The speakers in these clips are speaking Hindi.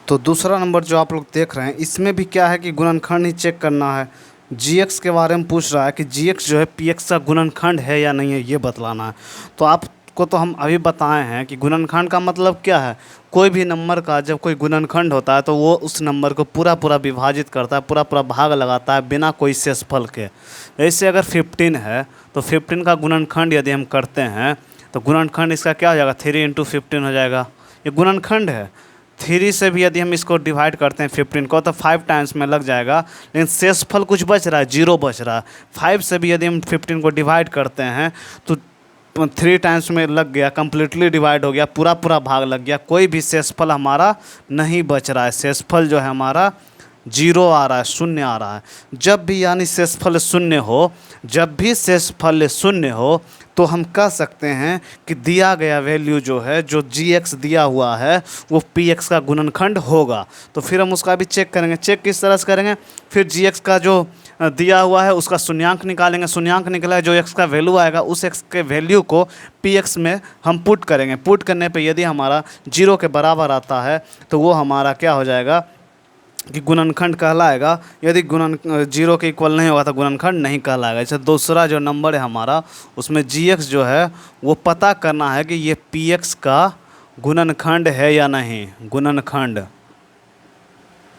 तो दूसरा नंबर जो आप लोग देख रहे हैं इसमें भी क्या है कि गुणनखंड ही चेक करना है। जीएक्स के बारे में पूछ रहा है कि जीएक्स जो है पीएक्स का गुणनखंड है या नहीं है, ये बतलाना है। तो आपको तो हम अभी बताए हैं कि गुणनखंड का मतलब क्या है। कोई भी नंबर का जब कोई गुणनखंड होता है तो वो उस नंबर को पूरा पूरा विभाजित करता है, पूरा पूरा भाग लगाता है बिना कोई शेषफल के। जैसे अगर 15 है तो 15 का गुणनखंड यदि हम करते हैं तो गुणनखंड इसका क्या हो जाएगा, 3 × 15 हो जाएगा। ये गुणनखंड है। 3 से भी यदि हम इसको डिवाइड करते हैं 15 को तो 5 टाइम्स में लग जाएगा, लेकिन शेषफल कुछ बच रहा है, 0 बच रहा है। 5 से भी यदि हम 15 को डिवाइड करते हैं तो 3 टाइम्स में लग गया, कम्प्लीटली डिवाइड हो गया, पूरा पूरा भाग लग गया, कोई भी शेषफल हमारा नहीं बच रहा है। शेषफल जो है हमारा 0 आ रहा है, शून्य आ रहा है। जब भी यानी शेषफल शून्य हो, जब भी शेषफल शून्य हो तो हम कह सकते हैं कि दिया गया वैल्यू जो है, जो जी दिया हुआ है वो पी का गुणनखंड होगा। तो फिर हम उसका भी चेक करेंगे। चेक किस तरह से करेंगे, फिर जी का जो दिया हुआ है उसका शून्यांक निकालेंगे। शून्यांक निकला है, जो एक्स का वैल्यू आएगा उस एक्स के वैल्यू को पी में हम पुट करेंगे। पुट करने पे यदि हमारा 0 के बराबर आता है तो वो हमारा क्या हो जाएगा कि गुणनखंड कहलाएगा। यदि गुणन 0 के इक्वल नहीं होगा तो गुणनखंड नहीं कहलाएगा। जैसे दूसरा जो नंबर है हमारा, उसमें जी जो है वो पता करना है कि ये पी का गुणनखंड है या नहीं।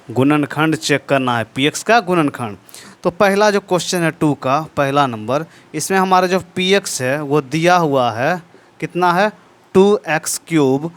गुणनखंड चेक करना है, पी का गुणनखंड। तो पहला जो क्वेश्चन है 2 का पहला नंबर, इसमें हमारा जो पी है वो दिया हुआ है कितना है, 2x³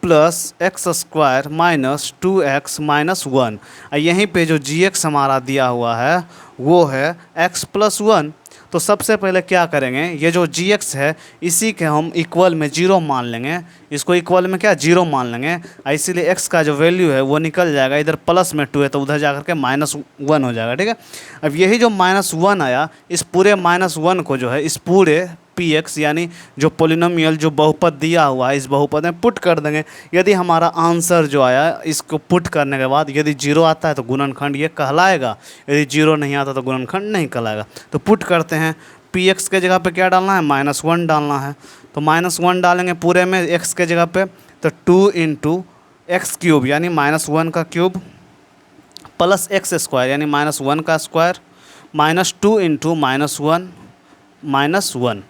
plus x² minus 2x-1। यहीं पे जो जी हमारा दिया हुआ है वो है x+1। तो सबसे पहले क्या करेंगे, ये जो जी है इसी के हम इक्वल में 0 मान लेंगे। इसको इक्वल में क्या 0 मान लेंगे, इसीलिए x का जो वैल्यू है वो निकल जाएगा। इधर प्लस में 2 है तो उधर जाकर के -1 हो जाएगा, ठीक है। अब यही जो -1 आया, इस पूरे -1 को जो है इस पूरे पी यानी जो पोलिनोमियल जो बहुपद दिया हुआ है इस बहुपद में पुट कर देंगे। यदि हमारा आंसर जो आया इसको पुट करने के बाद यदि 0 आता है तो गुणनखंड ये कहलाएगा, यदि 0 नहीं आता तो गुणनखंड नहीं कहलाएगा। तो पुट करते हैं, पी के जगह पे क्या डालना है, -1 डालना है। तो -1 डालेंगे पूरे में x के जगह पे, तो 2 × x³ यानी -1 का क्यूब प्लस x² यानी -1 का स्क्वायर माइनस 2 × -1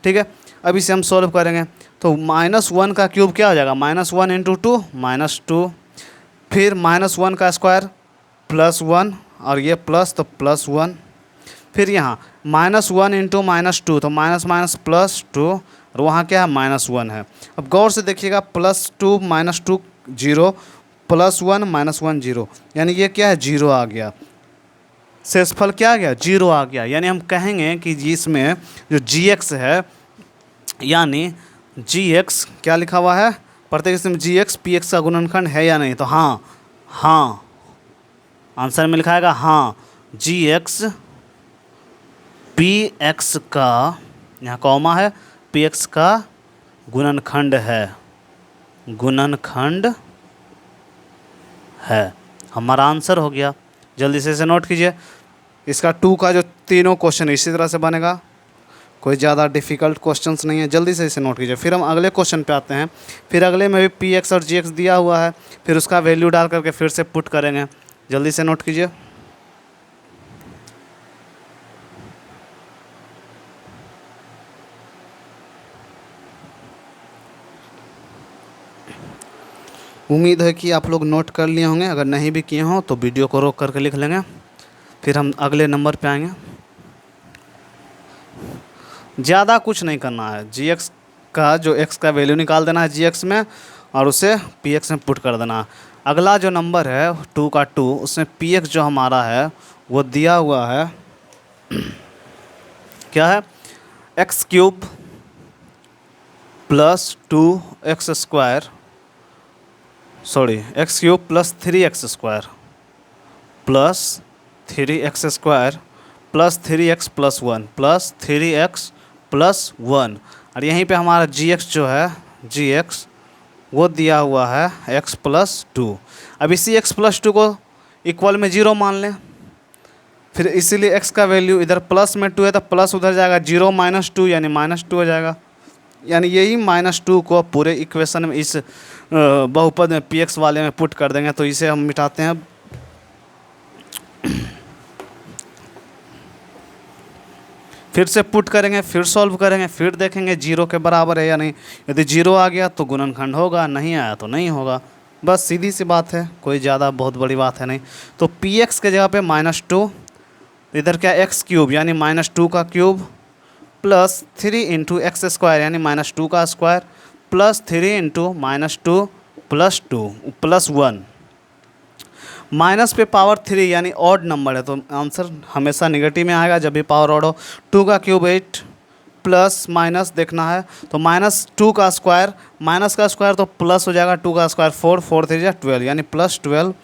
ठीक है। अब इसे हम सॉल्व करेंगे तो -1 का क्यूब क्या हो जाएगा, -1 × 2 -2, फिर -1 का स्क्वायर +1 और ये प्लस तो +1, फिर यहाँ -1 × -2 तो माइनस माइनस +2 और वहाँ क्या है -1 है। अब गौर से देखिएगा, +2 -2 0, +1 -1 0, यानी ये क्या है 0 आ गया। शेषफल क्या आ गया, 0 आ गया। यानी हम कहेंगे कि इसमें जो जी है यानी जी क्या लिखा हुआ है, प्रत्येक इसमें जी पी का गुणनखंड है या नहीं। तो हाँ, हाँ आंसर में लिखाएगा हाँ, जी पी का, यहाँ कॉमा है, पी का गुणनखंड है, गुणनखंड है। हमारा आंसर हो गया। जल्दी से इसे नोट कीजिए। इसका 2 का जो तीनों क्वेश्चन इसी तरह से बनेगा, कोई ज़्यादा डिफ़िकल्ट क्वेश्चंस नहीं है। जल्दी से इसे नोट कीजिए। फिर हम अगले क्वेश्चन पे आते हैं। फिर अगले में भी पी और जी दिया हुआ है, फिर उसका वैल्यू डाल करके फिर से पुट करेंगे। जल्दी से नोट कीजिए। उम्मीद है कि आप लोग नोट कर लिए होंगे। अगर नहीं भी किए हों तो वीडियो को रोक करके लिख लेंगे, फिर हम अगले नंबर पे आएंगे। ज़्यादा कुछ नहीं करना है, जी का जो x का वैल्यू निकाल देना है जी में और उसे पी में पुट कर देना है। अगला जो नंबर है 2 का 2, उसमें पी जो हमारा है वो दिया हुआ है क्या है, x³ plus 2x² sorry x³ plus 3x² plus 3x² plus 3x + 1 plus 3x + 1। और यहीं पे हमारा जी जो है, जी वो दिया हुआ है x+2। अब इसी x+2 को इक्वल में 0 मान लें। फिर इसीलिए x का वैल्यू इधर प्लस में 2 है तो प्लस उधर जाएगा, 0 - 2 यानी -2 हो जाएगा। यानी यही -2 को पूरे इक्वेशन में इस बहुपद में px वाले में पुट कर देंगे। तो इसे हम मिटाते हैं। फिर से पुट करेंगे, फिर सॉल्व करेंगे, फिर देखेंगे 0 के बराबर है या नहीं। यदि 0 आ गया तो गुणनखंड होगा, नहीं आया तो नहीं होगा। बस सीधी सी बात है, कोई ज़्यादा बहुत बड़ी बात है नहीं। तो px के जगह पे -2, इधर क्या x क्यूब यानी -2 का cube plus 3 into x square यानी -2 का square plus 3 into -2 plus 2 plus 1। Minus पे पावर 3 यानी ऑड नंबर है तो आंसर हमेशा नेगेटिव में आएगा जब भी पावर ऑड हो। 2 का क्यूब 8 प्लस माइनस देखना है तो -2 का स्क्वायर, माइनस का स्क्वायर तो प्लस हो जाएगा, 2 का स्क्वायर 4, 4 3 12 यानी +12।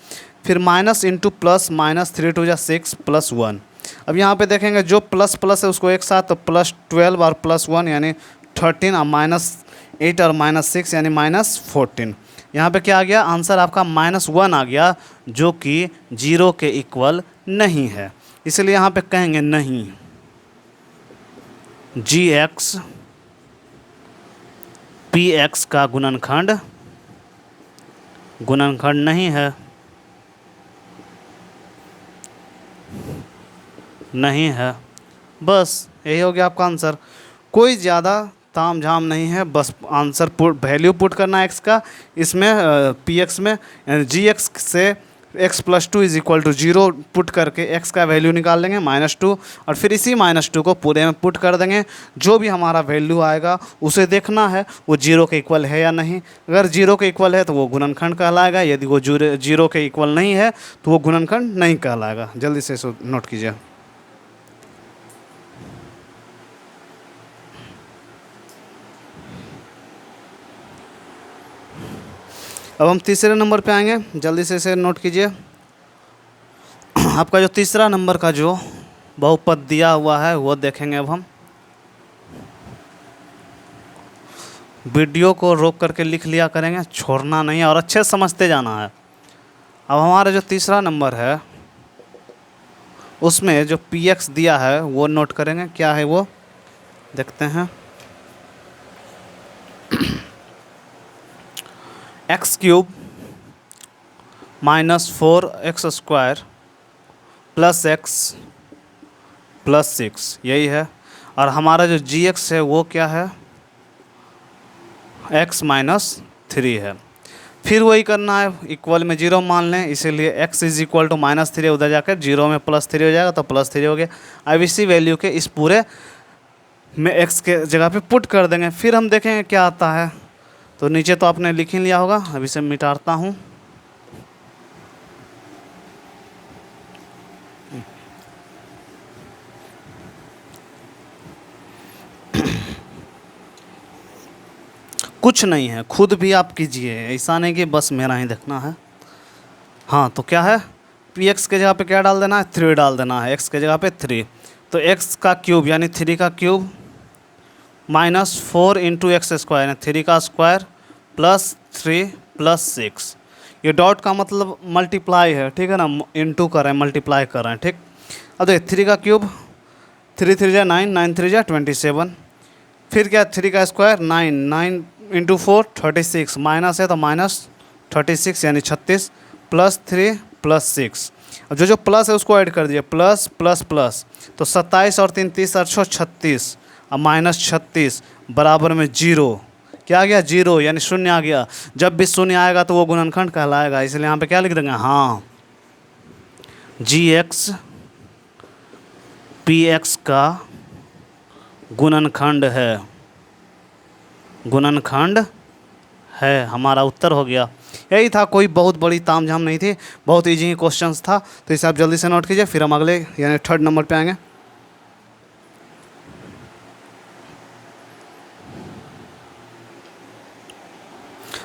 फिर माइनस इंटू प्लस -3 2 6 प्लस 1। अब यहाँ पे देखेंगे जो प्लस प्लस है उसको एक साथ, तो +12 और +1 यानी 13 और -8 और -6 यानी -14। यहाँ पे क्या आ गया आंसर आपका -1 आ गया, जो कि 0 के इक्वल नहीं है। इसलिए यहाँ पे कहेंगे नहीं, gx px का गुणनखंड नहीं है, नहीं है। बस यही हो गया आपका आंसर। कोई ज़्यादा ताम झाम नहीं है, बस आंसर वैल्यू पुट करना है एक्स का, इसमें px में gx से x + 2 = 0 पुट करके x का वैल्यू निकाल लेंगे -2, और फिर इसी -2 को पूरे में पुट कर देंगे। जो भी हमारा वैल्यू आएगा उसे देखना है वो 0 के इक्वल है या नहीं। अगर 0 के इक्वल है तो वो गुणनखंड कहलाएगा, यदि वो 0 के इक्वल नहीं है तो वो गुणनखंड नहीं कहलाएगा। जल्दी से इसको नोट कीजिए। अब हम तीसरे नंबर पे आएंगे, जल्दी से इसे नोट कीजिए। आपका जो तीसरा नंबर का जो बहुपद दिया हुआ है वो देखेंगे। अब हम वीडियो को रोक करके लिख लिया करेंगे, छोड़ना नहीं है और अच्छे से समझते जाना है। अब हमारा जो तीसरा नंबर है उसमें जो px दिया है वो नोट करेंगे। क्या है वो देखते हैं। x cube -4x² plus x plus 6 यही है। और हमारा जो gx है वो क्या है, x - 3 है। फिर वही करना है, इक्वल में 0 मान लें, इसीलिए x = -3, उधर जाकर 0 में +3 हो जाएगा तो +3 हो गया। अब इसी वैल्यू के इस पूरे में x के जगह पे पुट कर देंगे। फिर हम देखेंगे क्या आता है। तो नीचे तो आपने लिख ही लिया होगा, अभी से मिटाता हूँ। कुछ नहीं है, खुद भी आप कीजिए, ऐसा नहीं कि बस मेरा ही देखना है। हाँ तो क्या है, px के जगह पे क्या डाल देना है, 3 डाल देना है, x के जगह पे 3। तो x का क्यूब यानी 3 का क्यूब -4 इंटू x² यानी 3 का स्क्वायर प्लस 3 प्लस 6। ये डॉट का मतलब मल्टीप्लाई है, ठीक है ना, इंटू कर रहे हैं, मल्टीप्लाई कर रहे हैं, ठीक। अब देखिए 3 का क्यूब 3 3 जा 9, 9 3 जा 27। फिर क्या 3 का स्क्वायर 9, 9 इंटू 4 36, माइनस है तो -36 यानी 36 प्लस 3 प्लस 6। अब जो प्लस है उसको ऐड कर दीजिए, प्लस प्लस प्लस, तो 27 और 3 30 और 36 और -36 बराबर में 0। क्या आ गया, 0 यानी शून्य आ गया। जब भी शून्य आएगा तो वो गुणनखंड कहलाएगा, इसलिए यहाँ पे क्या लिख देंगे, हाँ gx px का गुणनखंड है, गुणनखंड है, हमारा उत्तर हो गया। यही था, कोई बहुत बड़ी तामझाम नहीं थी, बहुत इजी क्वेश्चंस था। तो इसे आप जल्दी से नोट कीजिए, फिर हम अगले यानी थर्ड नंबर पे आएंगे।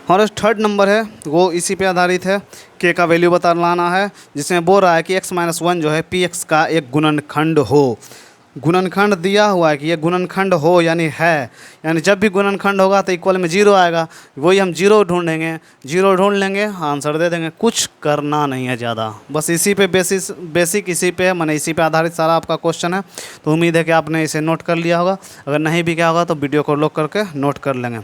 और थर्ड नंबर है वो इसी पे आधारित है, k का वैल्यू बता लाना है, जिसमें बोल रहा है कि x - 1 जो है px का एक गुणनखंड हो। गुणनखंड दिया हुआ है कि ये गुणनखंड हो यानी है, यानी जब भी गुणनखंड होगा तो इक्वल में जीरो आएगा, वही हम जीरो ढूंढेंगे, जीरो ढूंढ लेंगे, आंसर दे देंगे। कुछ करना नहीं है ज़्यादा, बस इसी पे बेसिक इसी पे है, मैंने इसी पे आधारित सारा आपका क्वेश्चन है। तो उम्मीद है कि आपने इसे नोट कर लिया होगा, अगर नहीं भी क्या होगा तो वीडियो को लॉक करके नोट कर लेंगे।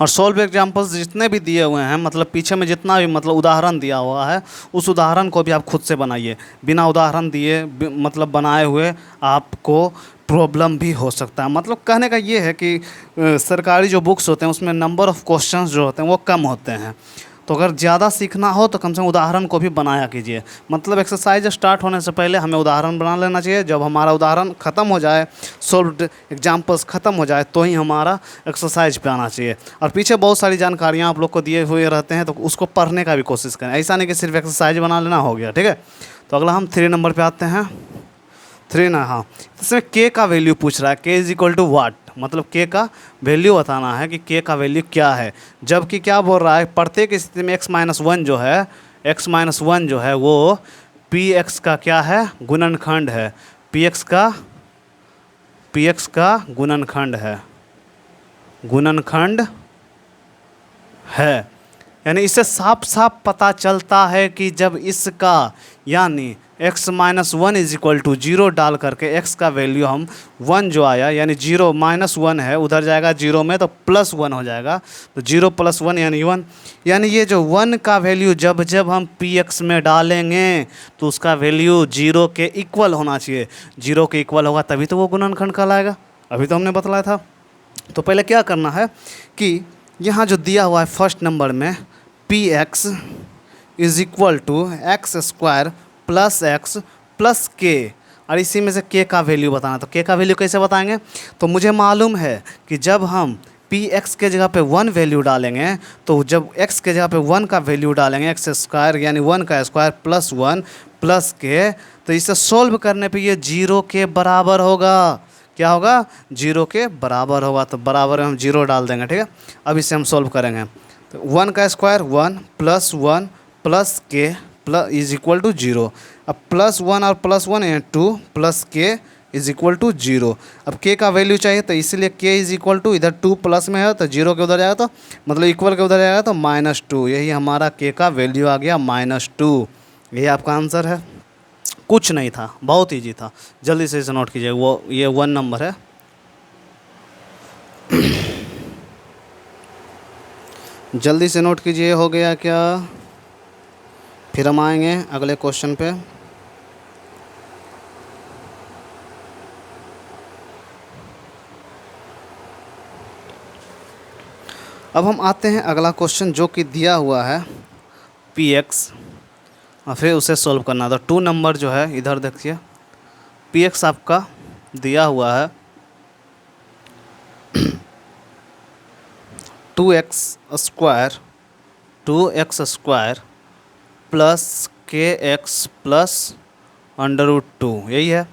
और सॉल्व एग्जाम्पल्स जितने भी दिए हुए हैं, मतलब पीछे में जितना भी मतलब उदाहरण दिया हुआ है, उस उदाहरण को भी आप खुद से बनाइए। बिना उदाहरण दिए मतलब बनाए हुए आपको प्रॉब्लम भी हो सकता है। मतलब कहने का ये है कि सरकारी जो बुक्स होते हैं उसमें नंबर ऑफ़ क्वेश्चंस जो होते हैं वो कम होते हैं, तो अगर ज़्यादा सीखना हो तो कम से कम उदाहरण को भी बनाया कीजिए। मतलब एक्सरसाइज स्टार्ट होने से पहले हमें उदाहरण बना लेना चाहिए, जब हमारा उदाहरण ख़त्म हो जाए, सॉल्व्ड एग्जाम्पल्स ख़त्म हो जाए, तो ही हमारा एक्सरसाइज पे आना चाहिए। और पीछे बहुत सारी जानकारियाँ आप लोग को दिए हुए रहते हैं, तो उसको पढ़ने का भी कोशिश करें, ऐसा नहीं कि सिर्फ एक्सरसाइज बना लेना हो गया, ठीक है। तो अगला हम 3 नंबर पर आते हैं। 3 ना, हाँ, इसमें के का वैल्यू पूछ रहा है, के इज इक्वल टू वाट, मतलब के का वैल्यू बताना है कि के का वैल्यू क्या है। जबकि क्या बोल रहा है, प्रत्येक स्थिति में x-1 जो है, x-1 जो है वो px का क्या है, गुणनखंड है, px का गुणनखंड है। यानी इससे साफ साफ पता चलता है कि जब इसका यानी x-1 इज इक्वल टू 0 डाल करके x का वैल्यू हम 1 जो आया, यानी 0 -1 है, उधर जाएगा 0 में तो +1 हो जाएगा, तो 0 + 1 यानी 1। यानी ये जो 1 का वैल्यू जब जब हम px में डालेंगे तो उसका वैल्यू 0 के इक्वल होना चाहिए। 0 के इक्वल होगा तभी तो वो गुणनखंड कहलाएगा, अभी तो हमने बतलाया था। तो पहले क्या करना है कि यहाँ जो दिया हुआ है फर्स्ट नंबर में px is equal to x² + x + k, और इसी में से k का वैल्यू बताना। तो k का वैल्यू कैसे बताएंगे, तो मुझे मालूम है कि जब हम px के जगह पे 1 वैल्यू डालेंगे, तो जब x के जगह पे 1 का वैल्यू डालेंगे, x² यानी 1 का स्क्वायर + 1 + k, तो इसे सोल्व करने पे ये 0 के बराबर होगा। क्या होगा, 0 के बराबर होगा, तो बराबर में हम 0 डाल देंगे, ठीक है। अब इसे हम सोल्व करेंगे, तो 1 का square 1 + 1 + k is equal to 0। अब +1 और +1 यानी 2 + k इज इक्वल टू 0। अब k का वैल्यू चाहिए, तो इसलिए k इज इक्वल टू, इधर 2 प्लस में है तो 0 के उधर जाएगा, तो मतलब इक्वल के उधर जाएगा तो -2, यही हमारा k का वैल्यू आ गया -2। यही आपका आंसर है। कुछ नहीं था, बहुत ईजी था, जल्दी से इसे नोट कीजिए। वो ये 1 नंबर है। जल्दी से नोट कीजिए, हो गया क्या, फिर हम आएंगे अगले क्वेश्चन पे। अब हम आते हैं अगला क्वेश्चन जो कि दिया हुआ है px, और फिर उसे सॉल्व करना। तो 2 नंबर जो है इधर देखिए, px आपका दिया हुआ है 2x² + kx + √2, यही है,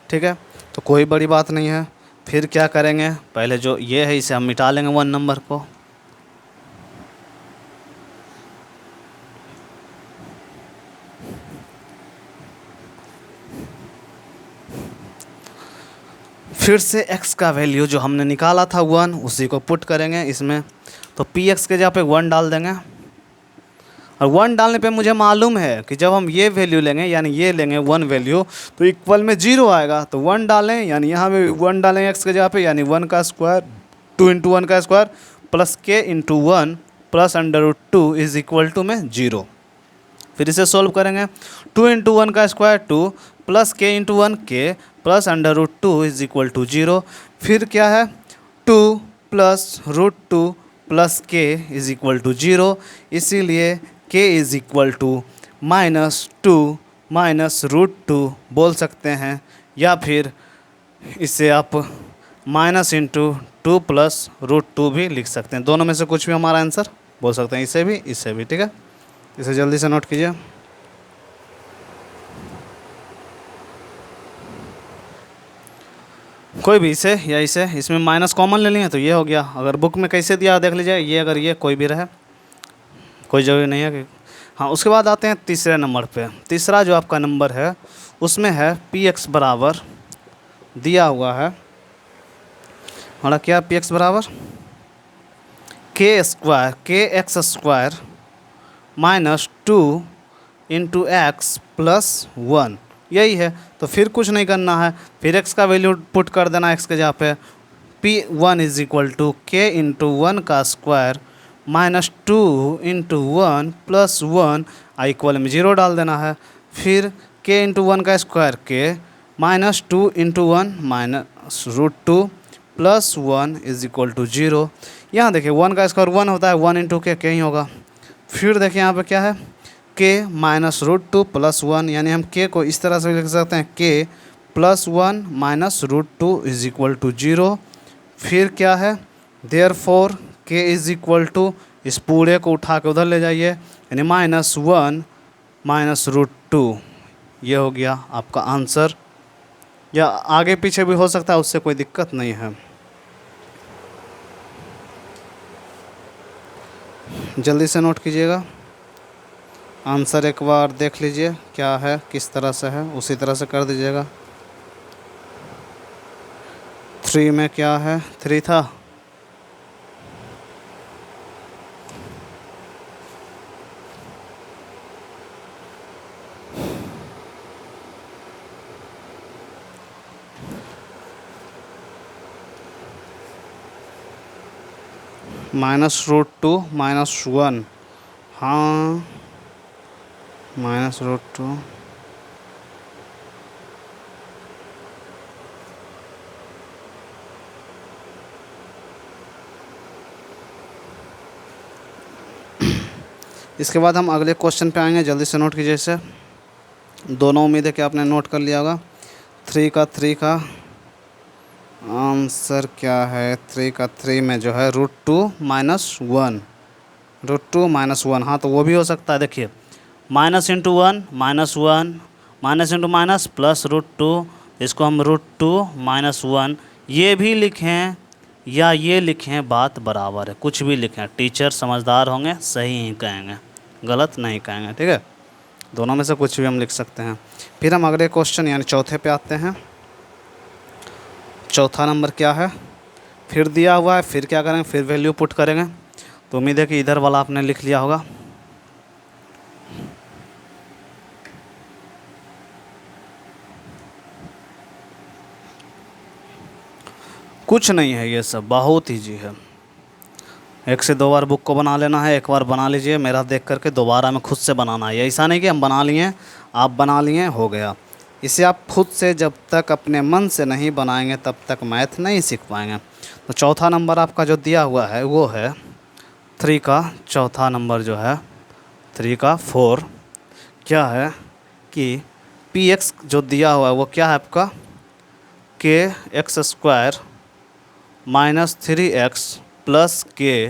ठीक है। तो कोई बड़ी बात नहीं है। फिर क्या करेंगे, पहले जो ये है इसे हम मिटा लेंगे 1 नंबर को। फिर से x का वैल्यू जो हमने निकाला था 1, उसी को पुट करेंगे इसमें। तो px के जगह पे 1 डाल देंगे, और 1 डालने पे मुझे मालूम है कि जब हम ये वैल्यू लेंगे, यानी ये लेंगे 1 वैल्यू, तो इक्वल में 0 आएगा। तो 1 डालें, यानी यहाँ पे 1 डालेंगे x के जगह पे, यानी 1 का स्क्वायर 2 × 1 का square + k × 1 + √2 is equal to में 0। फिर इसे सोल्व करेंगे, 2 × 1 का square 2 + k × 1 k + √2 is equal to 0। फिर क्या है, 2 + √2 + k इज इक्वल टू 0, इसीलिए k इज इक्वल टू -2 -√2 बोल सकते हैं, या फिर इसे आप -2 + √2 भी लिख सकते हैं। दोनों में से कुछ भी हमारा आंसर बोल सकते हैं, इसे भी, ठीक है। इसे जल्दी से नोट कीजिए। कोई भी इसे या इसे, इसमें माइनस कॉमन ले लिए तो ये हो गया। अगर बुक में कैसे दिया देख लीजिए, ये अगर ये कोई भी रहे, कोई ज़रूरी नहीं है कि हाँ। उसके बाद आते हैं तीसरे नंबर पे। तीसरा जो आपका नंबर है उसमें है पी एक्स बराबर दिया हुआ है हमारा क्या, पी एक्स बराबर के x square minus 2 into x plus 1, यही है। तो फिर कुछ नहीं करना है, फिर x का वैल्यू पुट कर देना x के जगह पे। P1 इज इक्वल टू के इंटू 1 का square minus 2 into 1 plus 1 equal में 0 डाल देना है। फिर k इंटू 1 का square k minus 2 into 1 minus root 2 plus 1 is equal to 0। यहाँ देखिए 1 का स्क्वायर 1 होता है, 1 इंटू के ही होगा। फिर देखिए यहाँ पे क्या है, के माइनस रूट 2 प्लस 1, यानी हम के को इस तरह से लिख सकते हैं, k plus 1 minus root 2 is equal to 0। फिर क्या है, देयरफॉर के इज इक्वल टू, इस पूरे को उठा के उधर ले जाइए, यानी माइनस 1 माइनस रूट 2, ये हो गया आपका आंसर। या आगे पीछे भी हो सकता है, उससे कोई दिक्कत नहीं है। जल्दी से नोट कीजिएगा। आंसर एक बार देख लीजिए क्या है, किस तरह से है, उसी तरह से कर दीजिएगा। 3 में क्या है, 3 था, माइनस रूट 2 माइनस 1, हाँ माइनस रूट 2 इसके बाद हम अगले क्वेश्चन पे आएंगे। जल्दी से नोट कीजिए इसे। दोनों उम्मीद है कि आपने नोट कर लिया होगा। 3 का आंसर क्या है, 3 में जो है रूट 2 माइनस 1, रूट 2 माइनस 1, हाँ तो वो भी हो सकता है। देखिए minus into 1 minus 1 minus into minus plus root 2, इसको हम रूट 2 माइनस 1 ये भी लिखें या ये लिखें, बात बराबर है। कुछ भी लिखें, टीचर समझदार होंगे सही ही कहेंगे, गलत नहीं कहेंगे, ठीक है। दोनों में से कुछ भी हम लिख सकते हैं। फिर हम अगले क्वेश्चन यानी चौथे पे आते हैं। चौथा नंबर क्या है, फिर दिया हुआ है, फिर क्या करेंगे, फिर वैल्यू पुट करेंगे। तो उम्मीद है कि इधर वाला आपने लिख लिया होगा। कुछ नहीं है, ये सब बहुत ईजी है। 1 से 2 बार बुक को बना लेना है, एक बार बना लीजिए मेरा देख करके, दोबारा में खुद से बनाना है। ऐसा नहीं कि हम बना लिए, आप बना लिए, हो गया। इसे आप खुद से जब तक अपने मन से नहीं बनाएंगे तब तक मैथ नहीं सीख पाएंगे। तो चौथा नंबर आपका जो दिया हुआ है वो है 3 का चौथा नंबर जो है 3 का 4, क्या है कि पी एक्स जो दिया हुआ है वो क्या है आपका, के x square minus 3x plus के।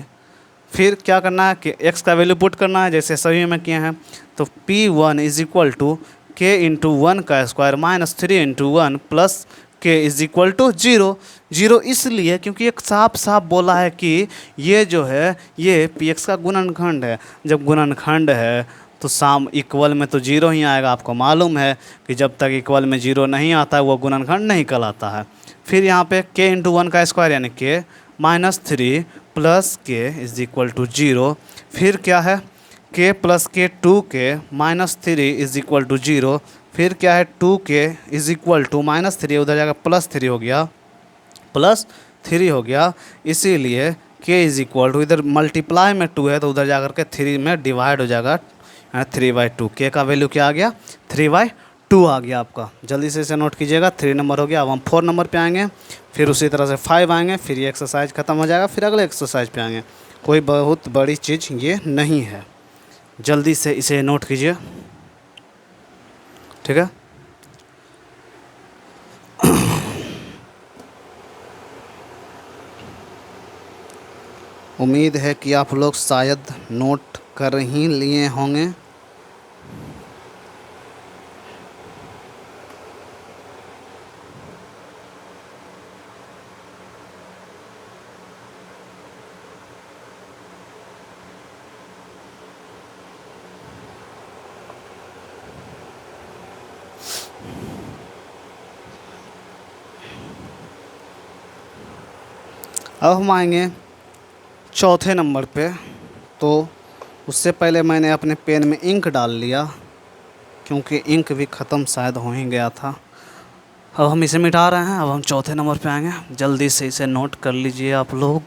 फिर क्या करना है कि x का वैल्यू पुट करना है, जैसे सभी में किए हैं। तो P1 इज इक्वल टू के इंटू 1 का स्क्वायर माइनस 3 इंटू 1 प्लस के इज इक्वल टू 0। 0 इसलिए क्योंकि एक साफ साफ बोला है कि ये जो है ये px का गुणनखंड है। जब गुणनखंड है तो साम इक्वल में तो 0 ही आएगा। आपको मालूम है कि जब तक इक्वल में 0 नहीं आता है वो गुणनखंड नहीं कहलाता है। फिर यहाँ पे k इंटू 1 का स्क्वायर यानी k माइनस 3 प्लस के इज इक्वल टू 0। फिर क्या है, k प्लस के 2k minus 3 is equal to 0। फिर क्या है 2k is equal to minus 3 उधर जाकर प्लस 3 हो गया, प्लस 3 हो गया। इसीलिए k इज इक्वल टू, इधर मल्टीप्लाई में 2 है तो उधर जाकर के 3 में डिवाइड हो जाएगा, 3/2। k का वैल्यू क्या आ गया, 3/2 आ गया आपका। जल्दी से इसे नोट कीजिएगा। 3 नंबर हो गया। अब हम 4 नंबर पे आएंगे, फिर उसी तरह से 5 आएंगे, फिर ये एक्सरसाइज ख़त्म हो जाएगा, फिर अगले एक्सरसाइज पे आएंगे। कोई बहुत बड़ी चीज़ ये नहीं है। जल्दी से इसे नोट कीजिए, ठीक है। उम्मीद है कि आप लोग शायद नोट कर ही लिए होंगे। अब हम आएंगे चौथे नंबर पे। तो उससे पहले मैंने अपने पेन में इंक डाल लिया, क्योंकि इंक भी ख़त्म शायद हो ही गया था। अब हम इसे मिटा रहे हैं। अब हम चौथे नंबर पे आएंगे, जल्दी से इसे नोट कर लीजिए आप लोग।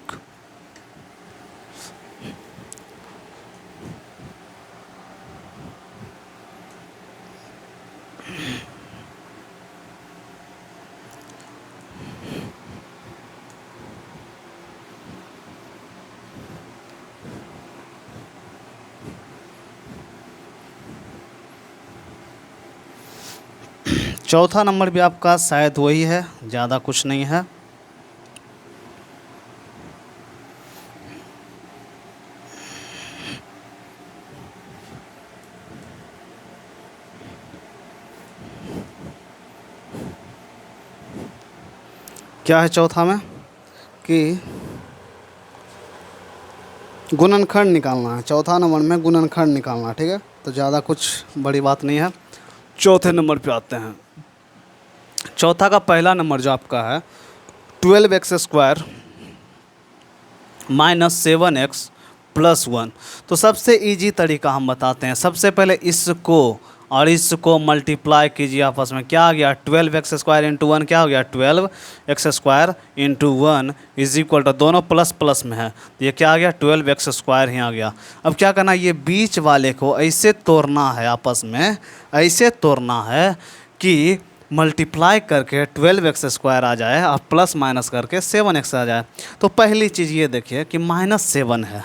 चौथा नंबर भी आपका शायद वही है, ज़्यादा कुछ नहीं है। क्या है चौथा में कि गुणनखंड निकालना है। चौथा नंबर में गुणनखंड निकालना है, ठीक है। तो ज़्यादा कुछ बड़ी बात नहीं है। चौथे नंबर पे आते हैं। चौथा का पहला नंबर जो आपका है 12x² - 7x + 1। तो सबसे इजी तरीका हम बताते हैं। सबसे पहले इसको और इसको मल्टीप्लाई कीजिए आपस में। क्या आ गया? 12x² × 1 क्या हो गया? 12x² × 1 = दोनों प्लस प्लस में है, तो ये क्या आ गया? 12x² ही आ गया। अब क्या करना है, ये बीच वाले को ऐसे तोड़ना है, आपस में ऐसे तोड़ना है कि मल्टीप्लाई करके 12x² आ जाए और प्लस माइनस करके 7x आ जाए। तो पहली चीज़ ये देखिए कि -7 है,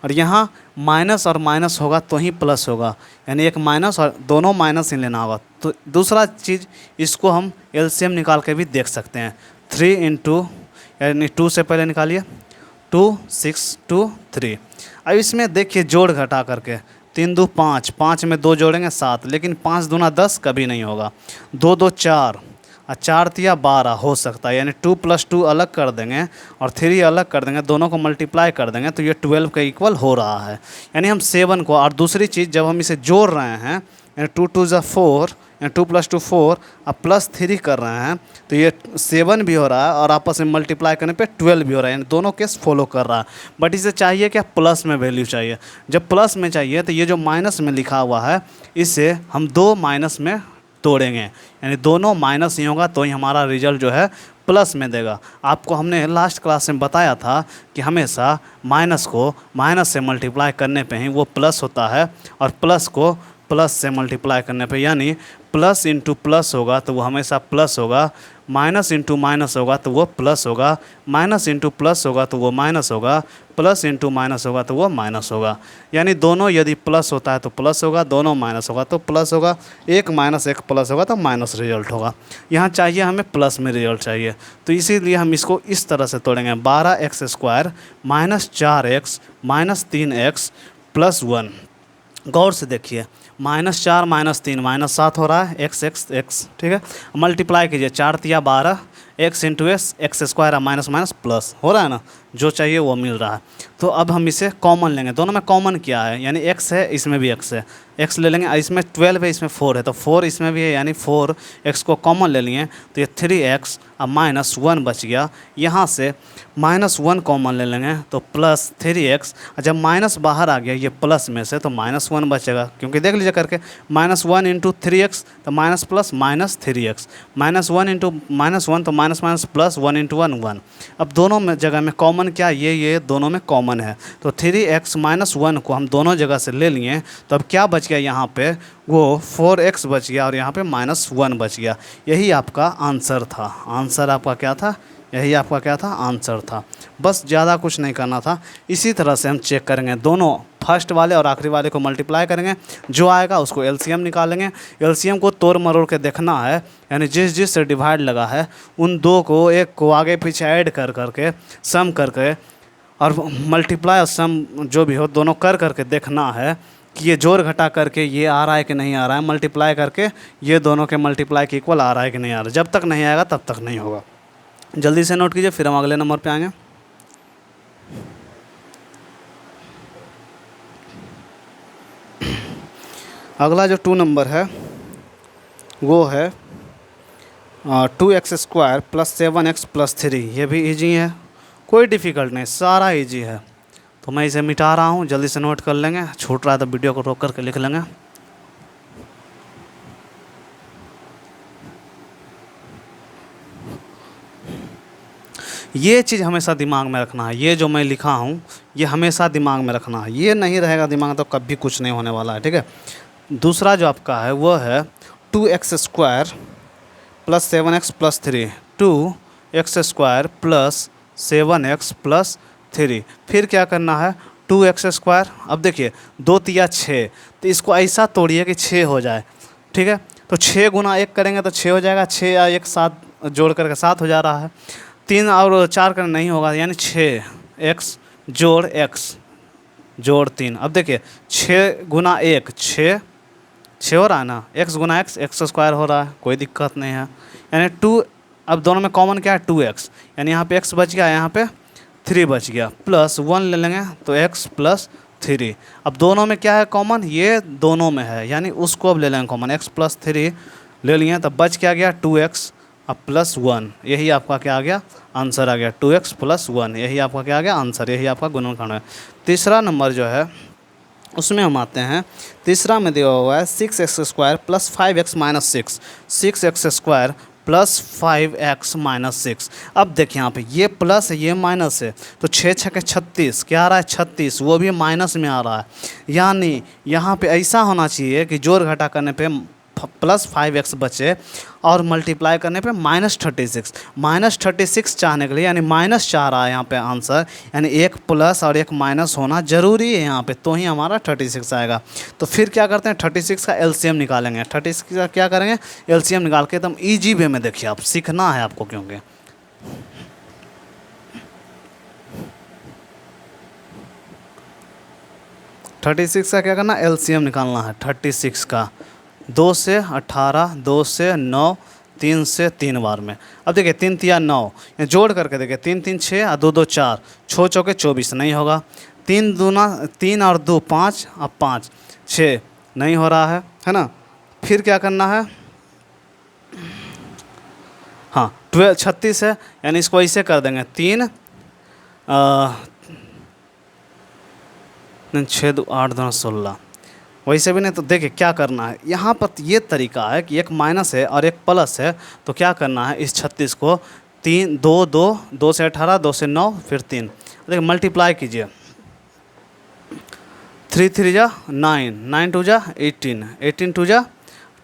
और यहाँ माइनस और माइनस होगा तो ही प्लस होगा, यानी एक माइनस और दोनों माइनस ही लेना होगा। तो दूसरा चीज़, इसको हम एलसीएम निकाल के भी देख सकते हैं। 3 × यानी 2 से पहले निकालिए, 2 6 2 3। अब इसमें देखिए जोड़ घटा करके 3 2 5, 5 में 2 जोड़ेंगे 7, लेकिन 5 दूना 10 कभी नहीं होगा। 2 2 4 और 4 तिया 12 हो सकता है, यानी 2 + 2 अलग कर देंगे और 3 अलग कर देंगे, दोनों को मल्टीप्लाई कर देंगे तो ये 12 के इक्वल हो रहा है। यानी हम 7 को, और दूसरी चीज़ जब हम इसे जोड़ रहे हैं, यानी 2 2 = 4, 2 + 2 4 और +3 कर रहे हैं, तो ये 7 भी हो रहा है और आपस में मल्टीप्लाई करने पे 12 भी हो रहा है, यानी दोनों केस फॉलो कर रहा है। बट इसे चाहिए क्या? प्लस में वैल्यू चाहिए। जब प्लस में चाहिए तो ये जो माइनस में लिखा हुआ है, इसे हम 2 माइनस में तोड़ेंगे, यानी दोनों माइनस ही होगा तो ही हमारा रिजल्ट जो है प्लस में देगा। आपको हमने लास्ट क्लास में बताया था कि हमेशा माइनस को माइनस से मल्टीप्लाई करने पे ही वो प्लस होता है, और प्लस को प्लस से मल्टीप्लाई करने पे, यानी प्लस इंटू प्लस होगा तो वो हमेशा प्लस होगा, माइनस इंटू माइनस होगा तो वो प्लस होगा, माइनस इंटू प्लस होगा तो वो माइनस होगा, प्लस इंटू माइनस होगा तो वो माइनस होगा। यानी दोनों यदि प्लस होता है तो प्लस होगा, दोनों माइनस होगा तो प्लस होगा, एक माइनस एक प्लस होगा तो माइनस रिजल्ट होगा। यहाँ चाहिए हमें प्लस में रिजल्ट चाहिए, तो इसीलिए हम इसको इस तरह से तोड़ेंगे। 12x² - 4x - 3x + 1। गौर से देखिए, -4 - 3 -7 हो रहा है, x x x, ठीक है। मल्टीप्लाई कीजिए, 4 तिया 12, x × x² minus minus plus हो रहा है ना, जो चाहिए वो मिल रहा है। तो अब हम इसे कॉमन लेंगे। दोनों में कॉमन क्या है? यानी x है, इसमें भी x है, x ले लेंगे। इसमें 12 है, इसमें 4 है, तो 4 इसमें भी है, यानी 4x को कॉमन ले लिए तो ये 3x और -1 बच गया। यहाँ से -1 कॉमन ले लेंगे तो +3x, और जब माइनस बाहर आ गया ये प्लस में से तो -1 बचेगा, क्योंकि देख लीजिए करके, -1 × 3x तो माइनस प्लस -3x, -1 × -1 तो माइनस माइनस प्लस, 1 × 1 1। अब दोनों में जगह में कॉमन क्या? ये दोनों में कॉमन है, तो 3x - 1 को हम दोनों जगह से ले लिए, तो अब क्या बच गया यहाँ पे? वो 4x बच गया और यहाँ पे -1 बच गया। यही आपका आंसर था। आंसर आपका क्या था? यही आपका क्या था? आंसर था। बस ज़्यादा कुछ नहीं करना था। इसी तरह से हम चेक करेंगे, दोनों फर्स्ट वाले और आखिरी वाले को मल्टीप्लाई करेंगे, जो आएगा उसको एलसीएम निकालेंगे। एलसीएम को तोड़ मरोड़ के देखना है, यानी जिस से डिवाइड लगा है उन दो को, एक को आगे पीछे ऐड कर करके, सम करके, और मल्टीप्लाई और सम जो भी हो दोनों कर करके देखना है कि ये जोड़ घटा करके ये आ रहा है कि नहीं आ रहा है, मल्टीप्लाई करके ये दोनों के मल्टीप्लाई के इक्वल आ रहा है कि नहीं आ रहा है। जब तक नहीं आएगा तब तक नहीं होगा। जल्दी से नोट कीजिए, फिर हम अगले नंबर पे आएंगे। अगला जो 2 नंबर है वो है 2x² + 7x + 3। ये भी इजी है, कोई डिफ़िकल्ट नहीं, सारा इजी है। तो मैं इसे मिटा रहा हूँ, जल्दी से नोट कर लेंगे, छूट रहा है तो वीडियो को रोक करके लिख लेंगे। ये चीज़ हमेशा दिमाग में रखना है, ये जो मैं लिखा हूँ ये हमेशा दिमाग में रखना है, ये नहीं रहेगा दिमाग में तो कभी कुछ नहीं होने वाला है, ठीक है। दूसरा जो आपका है वो है 2x² plus 7x plus 3, 2x² plus 7x plus 3। फिर क्या करना है 2x²। अब देखिए 2 तिया 6, तो इसको ऐसा तोड़िए कि 6 हो जाए, ठीक है। तो 6 गुना 1 करेंगे तो 6 हो जाएगा, 6 या 1 7 जोड़ करके 7 हो जा रहा है। 3 और 4 करना नहीं होगा, यानी 6x जोड़ x जोड़ 3। अब देखिए 6 गुना 1 6 हो रहा है ना, x गुना x² हो रहा है, कोई दिक्कत नहीं है। यानी 2, अब दोनों में कॉमन क्या है 2x, यानी यहाँ पे x बच गया, यहाँ पे 3 बच गया, प्लस 1 ले लेंगे तो x प्लस 3। अब दोनों में क्या है कॉमन, ये दोनों में है, यानी उसको अब ले लेंगे कॉमन, x प्लस 3 ले लिए, तब बच क्या गया 2x अब प्लस 1। यही आपका क्या आ गया आंसर आ गया, 2x प्लस 1, यही आपका क्या आ गया आंसर, यही आपका गुणनखंड है। तीसरा नंबर जो है उसमें हम आते हैं, तीसरा में दिया हुआ है 6x² plus 5x minus 6, 6x² plus 5x minus 6। अब देखिए यहाँ पे ये प्लस है ये माइनस है, तो 6 6 के 36, क्या आ रहा है 36, वो भी माइनस में आ रहा है। यानी यहाँ पे ऐसा होना चाहिए कि जोड़ घटा करने पे प्लस 5x बचे और मल्टीप्लाई करने पे -36, -36 चाहने के लिए, यानी माइनस चाह रहा है यहाँ पे आंसर, यानी एक प्लस और एक माइनस होना ज़रूरी है यहाँ पे, तो ही हमारा 36 आएगा। तो फिर क्या करते हैं 36 का एलसीएम निकालेंगे, 36 का क्या करेंगे एलसीएम निकाल के एकदम ईजी वे में, देखिए आप सीखना है आपको, क्योंकि $36 का क्या करना एलसीएम निकालना है, 36 का 2 से 18, 2 से 9, 3 से 3 बार में। अब देखिए 3 तिया 9, जोड़ करके देखिए 3 3 6 और 2 2 4, 6 चौके 24 नहीं होगा, 3 दूना 3 और 2 5, अब 5 6 नहीं हो रहा है ना। फिर क्या करना है, हाँ 36 है, यानी इसको ऐसे कर देंगे 3 6 2 8 2 16, वैसे भी नहीं। तो देखिए क्या करना है, यहाँ पर ये तरीका है कि एक माइनस है और एक प्लस है, तो क्या करना है इस 36 को 3 2 2 2 से 18, 2 से 9, फिर 3, देखिए मल्टीप्लाई कीजिए, 3 3 जा 9, 9 2 जा 18, 18 2 जा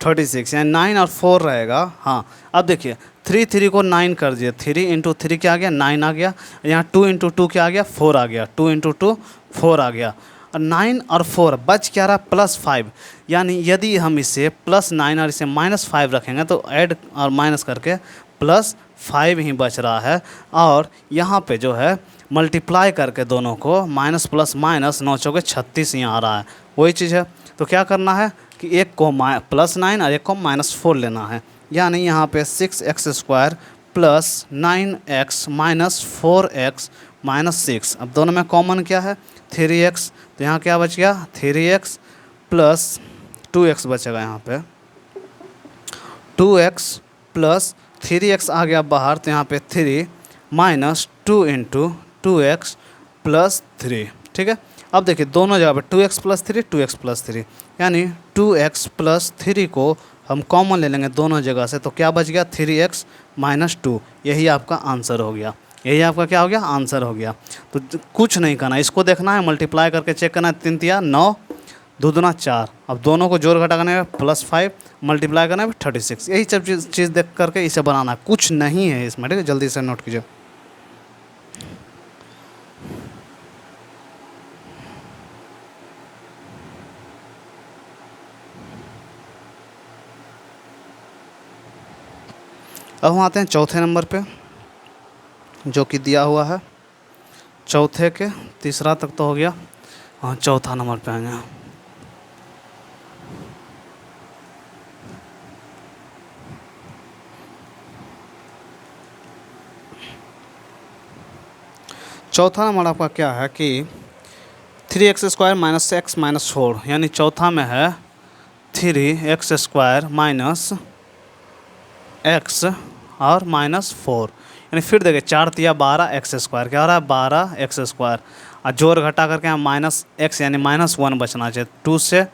36, यानी 9 और 4 रहेगा। हाँ अब देखिए 3 3 को 9 कर दिए, 3 इंटू 3 क्या आ गया 9 आ गया, यहाँ 2 इंटू 2 क्या आ गया 4 आ गया, 2 इंटू 2 4 आ गया, और 9 और 4 बच क्या रहा +5। यानी यदि हम इसे +9 और इसे -5 रखेंगे तो ऐड और माइनस करके +5 ही बच रहा है। और यहाँ पे जो है मल्टीप्लाई करके दोनों को माइनस प्लस माइनस 9 चौके 36 यहाँ आ रहा है, वही चीज़ है। तो क्या करना है कि एक को +9 और एक को -4 लेना है, यानी यहाँ पे 6x² plus 9x minus 4x minus 6। अब दोनों में कॉमन क्या है 3x, तो यहाँ क्या बच गया 3x प्लस 2x बचेगा, यहाँ पे 2x प्लस 3x आ गया बाहर, तो यहाँ पे 3 माइनस 2 इंटू 2x प्लस 3, ठीक है। अब देखिए दोनों जगह पे 2x प्लस 3 2x प्लस 3, यानी 2x प्लस 3 को हम कॉमन ले लेंगे दोनों जगह से, तो क्या बच गया 3x माइनस 2, यही आपका आंसर हो गया, यही आपका क्या हो गया आंसर हो गया। तो कुछ नहीं करना, इसको देखना है मल्टीप्लाई करके चेक करना है, 3 तिया 9, 2 दूना 4, अब दोनों को जोड़ घटा करने में +5, मल्टीप्लाई करना है 36, यही सब चीज़ देख करके इसे बनाना है, कुछ नहीं है इसमें, ठीक है। जल्दी से नोट कीजिए। अब हम आते हैं चौथे नंबर पे, जो कि दिया हुआ है चौथे के तीसरा तक तो हो गया, हाँ चौथा नंबर पे आएंगे। चौथा नंबर आपका क्या है कि 3x² माइनस x माइनस 4, यानी चौथा में है 3x² माइनस x और -4, यानी फिर देखिए 4 तिया 12 एक्स स्क्वायर, क्या हो रहा है 12 एक्स स्क्वायर, और जोड़ घटा करके यहाँ माइनस एक्स यानी -1 बचना चाहिए। 2 से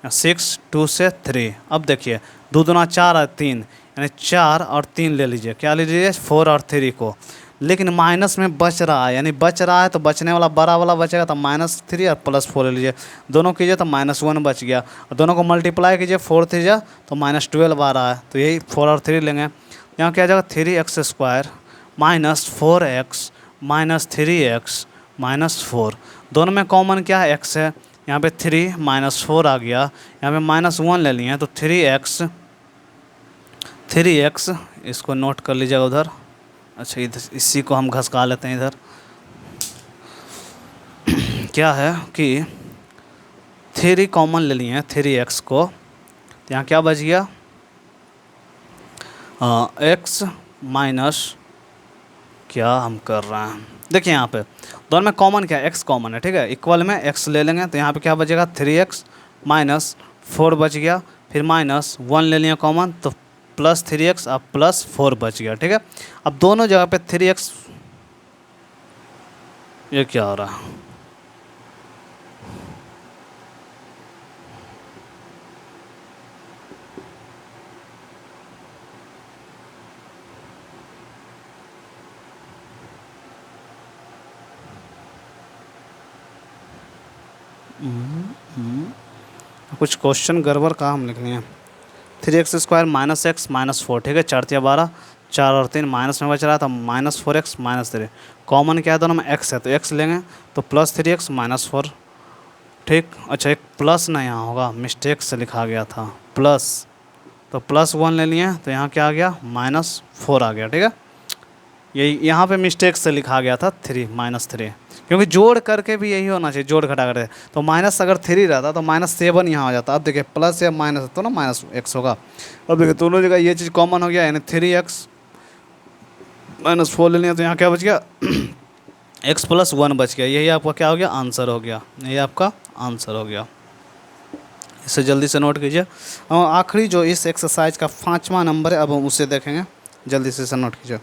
6, 2 से 3। अब देखिए 2 दूना 4 और 3 यानी 4 और 3 ले लीजिए, क्या ले लीजिए 4 और 3 को, लेकिन माइनस में बच रहा है, यानी बच रहा है तो बचने वाला बड़ा वाला बचेगा तो -3 और +4 ले लीजिए, दोनों कीजिए तो -1 बच गया, और दोनों को मल्टीप्लाई कीजिए 4 3 जा तो -12 आ रहा है, तो यही 4 और 3 लेंगे। यहाँ क्या आ जाएगा 3x स्क्वायर -4x -3x -4, दोनों में कॉमन क्या है x है, यहाँ पे 3 -4 आ गया, यहाँ पे -1 ले लिए तो 3x, इसको नोट कर लीजिएगा उधर। अच्छा इधर इसी को हम घसका लेते हैं इधर। क्या है कि 3 कॉमन ले लिए हैं 3x को, तो यहाँ क्या बच गया x माइनस, क्या हम कर रहे हैं देखिए यहाँ पे दोनों में कॉमन क्या है x कॉमन है, ठीक है, इक्वल में x ले लेंगे तो यहाँ पे क्या बचेगा 3x -4 बच गया, फिर -1 ले लिया कॉमन तो +3x अब +4 बच गया, ठीक है। अब दोनों जगह पे 3x, ये क्या हो रहा है कुछ क्वेश्चन गड़बड़ का हम लिख लिए हैं। 3x स्क्वायर -x -4, ठीक है, 4 तिया 12, 4 और 3 माइनस में बच रहा था -4x -3, कॉमन क्या है दोनों में x है तो x लेंगे तो +3x -4, ठीक। अच्छा एक प्लस ना यहाँ होगा, मिस्टेक से लिखा गया था प्लस, तो +1 ले लिए तो यहाँ क्या आ गया -4 आ गया, ठीक है। यही यहाँ पे मिस्टेक से लिखा गया था 3 -3, क्योंकि जोड़ करके भी यही होना चाहिए, जोड़ घटा करके, तो माइनस अगर 3 रहता तो -7 यहाँ आ जाता। अब देखिए प्लस या माइनस तो ना -x होगा। अब देखिए दोनों जगह ये चीज़ कॉमन हो गया, यानी 3x -4 ले लिया तो यहाँ क्या बच गया x + 1 बच गया, यही आपका क्या हो गया आंसर हो गया, यही आपका आंसर हो गया। इसे जल्दी से नोट कीजिए। आखिरी जो इस एक्सरसाइज का 5वां नंबर है, अब हम उसे देखेंगे, जल्दी से इसे नोट कीजिए।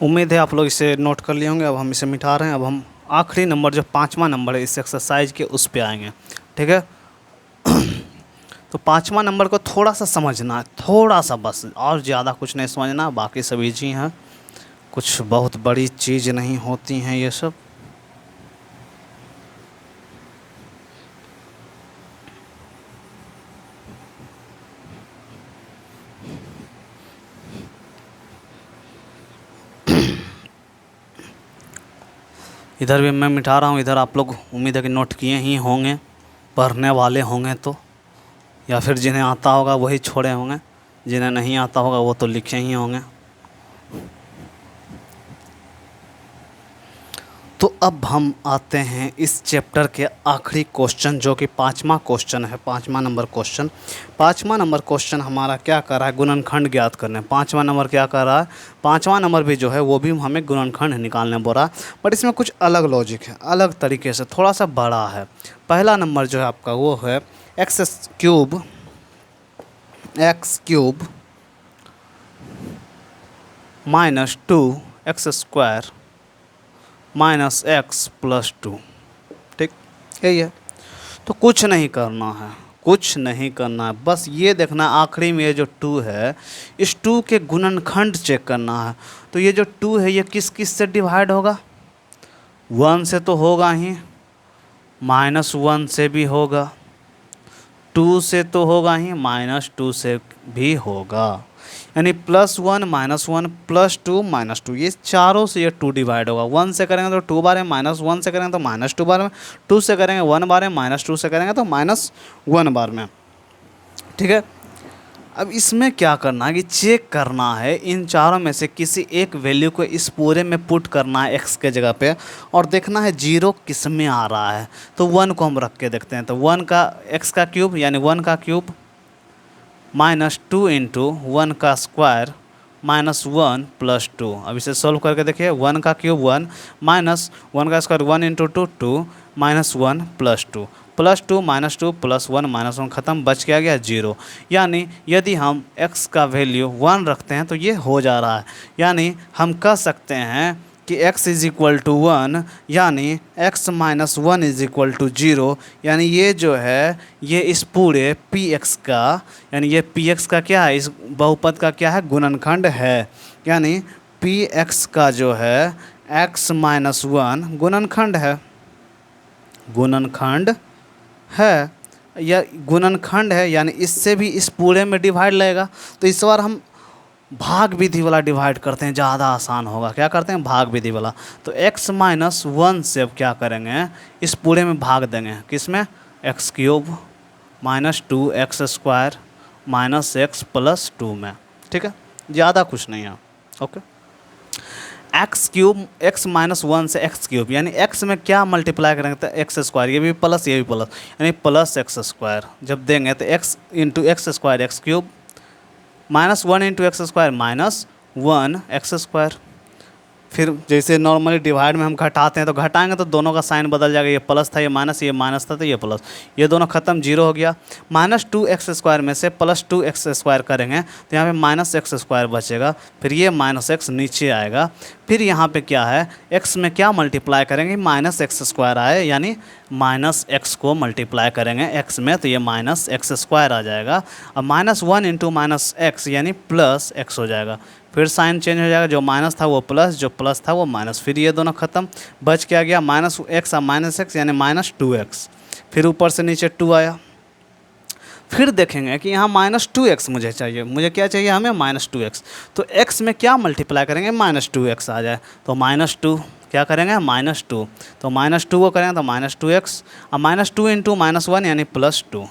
उम्मीद है आप लोग इसे नोट कर लिए होंगे। अब हम इसे मिटा रहे हैं, अब हम आखिरी नंबर जो 5वां नंबर है इस एक्सरसाइज के उस पे आएंगे, ठीक है। तो 5वां नंबर को थोड़ा सा समझना है, थोड़ा सा बस, और ज़्यादा कुछ नहीं समझना, बाकी सब ईजी हैं, कुछ बहुत बड़ी चीज़ नहीं होती हैं ये सब। इधर भी मैं मिटा रहा हूँ, इधर आप लोग उम्मीद है कि नोट किए ही होंगे, पढ़ने वाले होंगे तो, या फिर जिन्हें आता होगा वही छोड़े होंगे, जिन्हें नहीं आता होगा वो तो लिखे ही होंगे। तो अब हम आते हैं इस चैप्टर के आखिरी क्वेश्चन, जो कि 5वां क्वेश्चन है, 5वां नंबर क्वेश्चन। 5वां नंबर क्वेश्चन हमारा क्या कर रहा है, गुणनखंड ज्ञात करने। 5वां नंबर क्या कर रहा है, 5वां नंबर भी जो है वो भी हमें गुणनखंड निकालने बोल रहा है, बट इसमें कुछ अलग लॉजिक है, अलग तरीके से, थोड़ा सा बड़ा है। पहला नंबर जो है आपका वो है x³ -2x² -x + 2, ठीक, यही है। तो कुछ नहीं करना है, कुछ नहीं करना है, बस ये देखना आखिरी में ये जो 2 है, इस 2 के गुणनखंड चेक करना है। तो ये जो 2 है ये किस किस से डिवाइड होगा, 1 से तो होगा ही, -1 से भी होगा, 2 से तो होगा ही, -2 से भी होगा, यानी +1 -1 +2 -2, ये चारों से ये 2 डिवाइड होगा। 1 से करेंगे तो 2 बार है, -1 से करेंगे तो -2 बार में, 2 से करेंगे 1 बार है, -2 से करेंगे तो -1 बार में, ठीक है। अब इसमें क्या करना है कि चेक करना है इन चारों में से किसी एक वैल्यू को इस पूरे में पुट करना है x के जगह पे, और देखना है 0 किस में आ रहा है। तो 1 को हम रख के देखते हैं, तो 1 का x का क्यूब यानी 1 का क्यूब -2 × 1 का स्क्वायर -1 + 2। अब इसे सॉल्व करके देखिए, 1 का क्यूब 1 -1 का स्क्वायर 1 × 2 2 -1 +2 +2 -2 +1 -1 ख़त्म, बच क्या गया 0। यानी यदि हम x का वैल्यू 1 रखते हैं तो ये हो जा रहा है। यानी हम कह सकते हैं कि x = 1, यानी x - 1 = 0। यानी ये जो है ये इस पूरे px का, यानी ये px का क्या है, इस बहुपद का क्या है, गुणनखंड है। यानी px का जो है x - 1 गुणनखंड है, गुणनखंड है, या गुणनखंड है, यानी इससे भी इस पूरे में डिवाइड लगेगा। तो इस बार हम भाग विधि वाला डिवाइड करते हैं, ज़्यादा आसान होगा। क्या करते हैं, भाग विधि वाला। तो x - 1 से अब क्या करेंगे, इस पूरे में भाग देंगे, किस में, x³ -2x² -x + 2 में। ठीक है, ज़्यादा कुछ नहीं है। ओके, x³ x - 1 से x³, यानी x में क्या मल्टीप्लाई करेंगे तो x², ये भी प्लस ये भी प्लस, यानी +x²। जब देंगे तो x × x² x³, -1 × x² -1x²। फिर जैसे नॉर्मली डिवाइड में हम घटाते हैं तो घटाएंगे तो दोनों का साइन बदल जाएगा, ये प्लस था ये माइनस था तो ये प्लस, ये दोनों खत्म, 0 हो गया। -2x² में से +2x² करेंगे तो यहाँ पे -x² बचेगा, फिर ये -x नीचे आएगा। फिर यहाँ पे क्या है, x में क्या मल्टीप्लाई करेंगे, -x² आए, यानी -x को मल्टीप्लाई करेंगे x में तो ये -x² आ जाएगा। अब -1 × -x यानी +x हो जाएगा, फिर साइन चेंज हो जाएगा, जो माइनस था वो प्लस, जो प्लस था वो माइनस, फिर ये दोनों खत्म, बच क्या गया, -x और -x यानी -2x। फिर ऊपर से नीचे 2 आया। फिर देखेंगे कि यहाँ -2x मुझे चाहिए, मुझे क्या चाहिए, हमें -2x। तो x में क्या मल्टीप्लाई करेंगे, -2x आ जाए, तो -2 क्या करेंगे, -2, तो -2 को करेंगे तो -2x, और -2 × -1 यानी +2।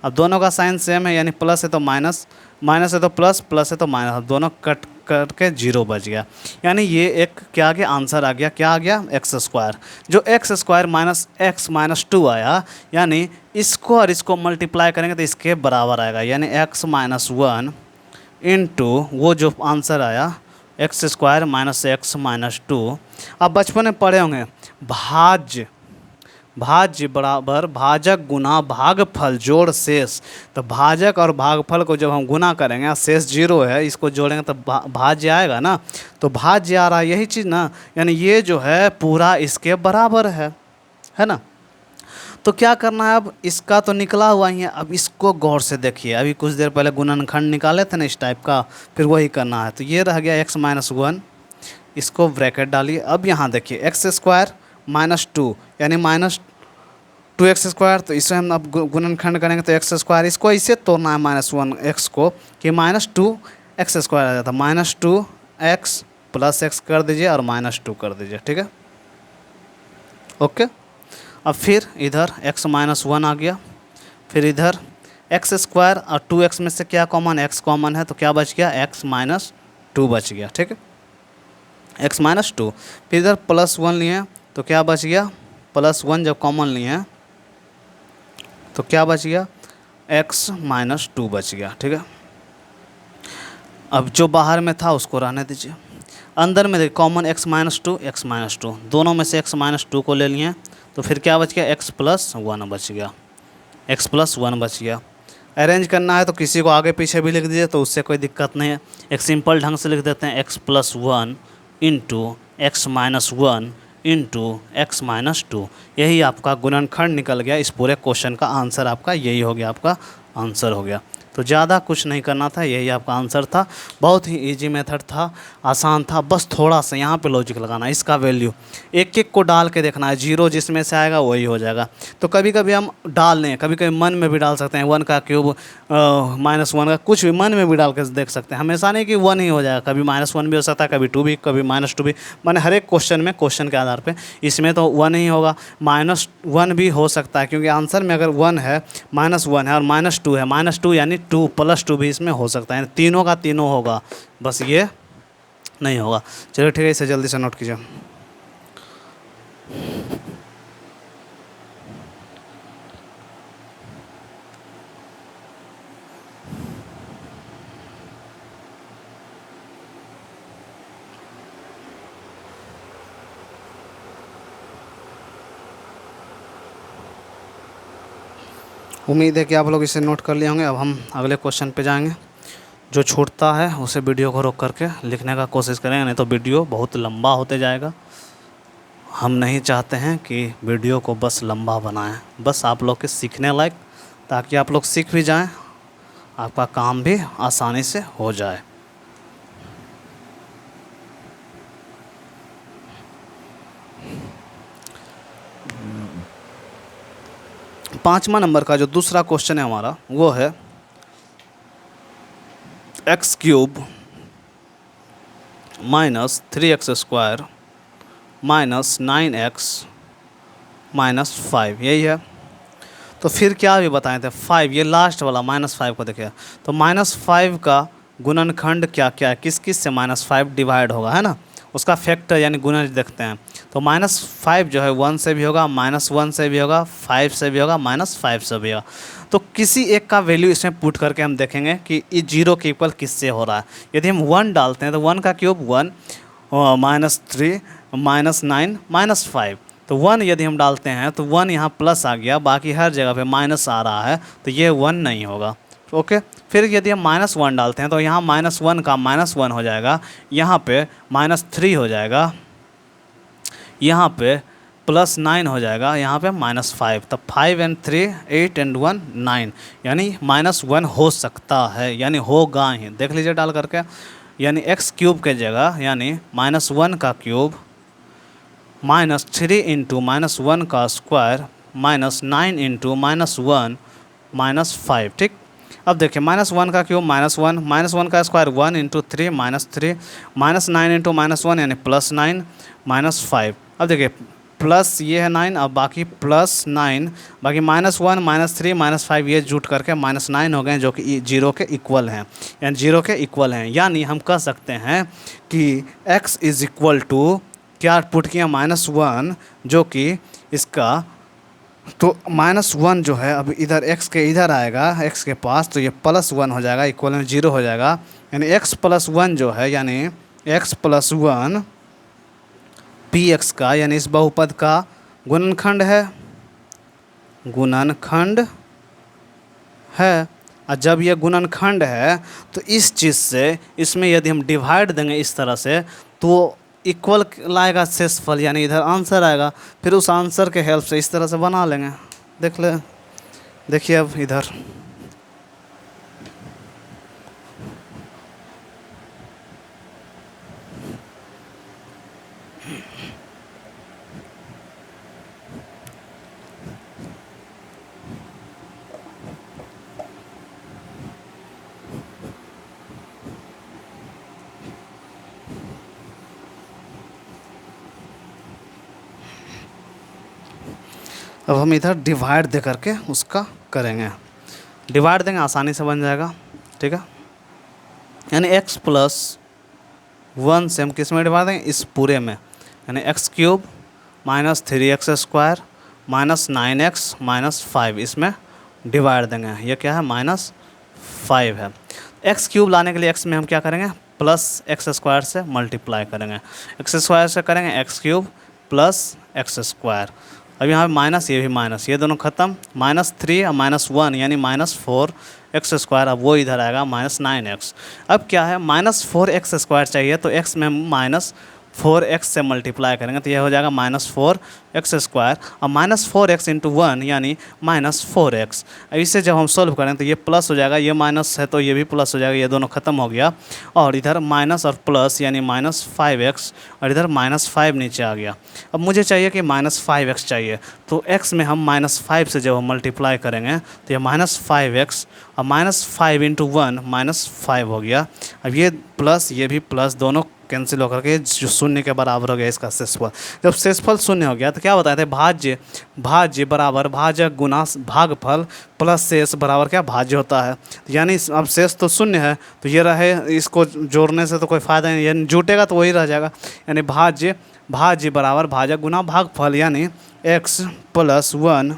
अब दोनों का साइन सेम है, यानी प्लस है तो माइनस, माइनस है तो प्लस, प्लस है तो माइनस, दोनों कट के 0 बच गया। यानी ये एक क्या आ गया, आंसर आ गया, क्या आ गया, x²। जो x² -x -2 आया, यानी इसको और इसको मल्टीप्लाई करेंगे तो इसके बराबर आएगा, यानी x - 1 इंटू वो जो आंसर आया x² -x -2। अब बचपन में पढ़े होंगे, भाज्य भाज्य बराबर भाजक गुना भागफल जोड़ शेष। तो भाजक और भागफल को जब हम गुना करेंगे, शेष 0 है, इसको जोड़ेंगे तो भाज्य आएगा ना, तो भाज्य आ रहा है, यही चीज़ ना, यानी ये जो है पूरा इसके बराबर है ना। तो क्या करना है, अब इसका तो निकला हुआ ही है, अब इसको गौर से देखिए। अभी कुछ देर पहले गुणनखंड निकाले थे ना इस टाइप का, फिर वही करना है। तो ये रह गया x - 1, इसको ब्रैकेट डालिए। अब यहाँ देखिए x² -2 यानी -2x², तो इसे हम अब गुणनखंड करेंगे तो x², इसको इसे तोड़ना है -1x को, कि -2x² आ जाता है, -2x + x कर दीजिए और -2 कर दीजिए। ठीक है, ओके। अब फिर इधर x - 1 आ गया, फिर इधर x² और 2x में से क्या कॉमन, x कॉमन है, तो क्या बच गया, x - 2 बच गया। ठीक है, x - 2, फिर इधर +1 लिए तो क्या बच गया, +1 जब कॉमन लिए तो क्या बच गया, x - 2 बच गया। ठीक है, अब जो बाहर में था उसको रहने दीजिए, अंदर में देखिए कॉमन x - 2 दोनों में से x - 2 को ले लिए, तो फिर क्या बच गया, x + 1 बच गया, x + 1 बच गया। अरेंज करना है तो किसी को आगे पीछे भी लिख दीजिए, तो उससे कोई दिक्कत नहीं है। एक सिंपल ढंग से लिख देते हैं, x + 1 into x - 1 into x - 2। यही आपका गुणनखंड निकल गया, इस पूरे क्वेश्चन का आंसर आपका यही हो गया, आपका आंसर हो गया। तो ज़्यादा कुछ नहीं करना था, यही आपका आंसर था। बहुत ही इजी मेथड था, आसान था, बस थोड़ा सा यहाँ पे लॉजिक लगाना, इसका वैल्यू एक एक को डाल के देखना है, 0 जिसमें से आएगा वही हो जाएगा। तो कभी कभी हम डाल लें, कभी कभी मन में भी डाल सकते हैं, 1 का क्यूब -1 का, कुछ भी मन में भी डाल के देख सकते हैं। हमेशा नहीं कि 1 ही हो जाएगा, कभी -1 भी हो सकता है, कभी 2 भी, कभी -2 भी, मैंने हर एक क्वेश्चन में क्वेश्चन के आधार पर। इसमें तो 1 ही होगा, -1 भी हो सकता है, क्योंकि आंसर में अगर 1 है, -1 है और -2 है, -2 यानी 2 + 2 भी इसमें हो सकता है, तीनों का तीनों होगा, बस ये नहीं होगा। चलिए ठीक है, इसे जल्दी से नोट कीजिए। उम्मीद है कि आप लोग इसे नोट कर लिए होंगे। अब हम अगले क्वेश्चन पे जाएंगे। जो छूटता है उसे वीडियो को रोक करके लिखने का कोशिश करेंगे, नहीं तो वीडियो बहुत लंबा होते जाएगा। हम नहीं चाहते हैं कि वीडियो को बस लंबा बनाएं, बस आप लोग के सीखने लायक, ताकि आप लोग सीख भी जाएं, आपका काम भी आसानी से हो जाए। पाँचवा नंबर का जो दूसरा क्वेश्चन है हमारा वो है x cube minus 3x square minus 9x minus 5, यही है। तो फिर क्या भी बताए थे 5, ये लास्ट वाला -5 को देखिए। तो -5 का गुणनखंड क्या क्या है, किस किस से -5 डिवाइड होगा, है ना, उसका फैक्टर यानी गुणज देखते हैं। तो -5 जो है 1 से भी होगा, -1 से भी होगा, 5 से भी होगा, -5 से भी होगा। तो किसी एक का वैल्यू इसमें पुट करके हम देखेंगे कि ये 0 के इक्वल किससे हो रहा है। यदि हम 1 डालते हैं तो 1 का क्यूब 1, -3 -9 -5। तो 1 यदि हम डालते हैं तो 1 यहाँ प्लस आ गया, बाकी हर जगह पे माइनस आ रहा है, तो ये 1 नहीं होगा। ओके, फिर यदि हम -1 डालते हैं तो यहाँ -1 का -1 हो जाएगा, यहाँ पे -3 हो जाएगा, यहाँ पे +9 हो जाएगा, यहाँ पे -5। तब 5 and 3 8 and 1 9, यानी -1 हो सकता है, यानी होगा ही। देख लीजिए डाल करके, यानी एक्स क्यूब के जगह यानी -1 का क्यूब -3 इंटू -1 का स्क्वायर -9 इंटू -1 -5। ठीक, अब देखिए -1 का क्यूब -1 -1 का स्क्वायर 1 इंटू 3 -3 -9 इंटू -1 यानी +9 -5। अब देखिए प्लस ये है 9, अब बाकी +9, बाकी -1 -3 -5 ये जुट करके -9 हो गए, जो कि 0 के इक्वल हैं, यानी 0 के इक्वल हैं। यानी हम कह सकते हैं कि x इज़ इक्वल टू क्या पुट किया -1, जो कि इसका तो -1 जो है अब इधर x के इधर आएगा, x के पास, तो ये +1 हो जाएगा, इक्वल में 0 हो जाएगा। यानी x + 1 जो है यानी x + 1 px का, यानी इस बहुपद का गुणनखंड है, गुणनखंड है। और जब ये गुणनखंड है तो इस चीज़ से इसमें यदि हम डिवाइड देंगे इस तरह से, तो इक्वल लाएगा शेषफल, यानी इधर आंसर आएगा। फिर उस आंसर के हेल्प से इस तरह से बना लेंगे। देख ले, देखिए अब इधर अब हम इधर डिवाइड दे करके उसका करेंगे, डिवाइड देंगे आसानी से बन जाएगा। ठीक है, यानी x + 1 से हम किस में डिवाइड देंगे, इस पूरे में, यानी x cube -3x square -9x -5 इसमें डिवाइड देंगे। ये क्या है, -5 है। x क्यूब लाने के लिए x में हम क्या करेंगे, +x स्क्वायर से मल्टीप्लाई करेंगे, x स्क्वायर से करेंगे x क्यूब +x स्क्वायर। अब यहाँ पे माइनस, ये भी माइनस, ये दोनों खत्म, -3 और -1 यानी -4x स्क्वायर। अब वो इधर आएगा -9x। अब क्या है, -4x स्क्वायर चाहिए, तो x में हम -4x से मल्टीप्लाई करेंगे, तो ये हो जाएगा -4x स्क्वायर, और -4x इंटू 1 यानी -4x। अब इसे जब हम सोल्व करें तो ये प्लस हो जाएगा, ये माइनस है तो ये भी प्लस हो जाएगा, ये दोनों खत्म हो गया, और इधर माइनस और प्लस यानी -5x, और इधर -5 नीचे आ गया। अब मुझे चाहिए कि -5x चाहिए, तो x में हम -5 से जब हम मल्टीप्लाई करेंगे तो ये -5x, और -5 इंटू 1 -5 हो गया। अब ये प्लस ये भी प्लस, दोनों कैंसिल होकर के जो शून्य के बराबर हो गया इसका शेषफल। जब शेषफल शून्य हो गया तो क्या बताए थे, भाज्य बराबर भाजक गुना भागफल प्लस शेष बराबर क्या, भाज्य होता है। यानी अब शेष तो शून्य है, तो ये रहे, इसको जोड़ने से तो कोई फ़ायदा नहीं, यानी जुटेगा तो वही रह जाएगा। यानी भाज्य बराबर भाजक गुना भागफल, यानी x + 1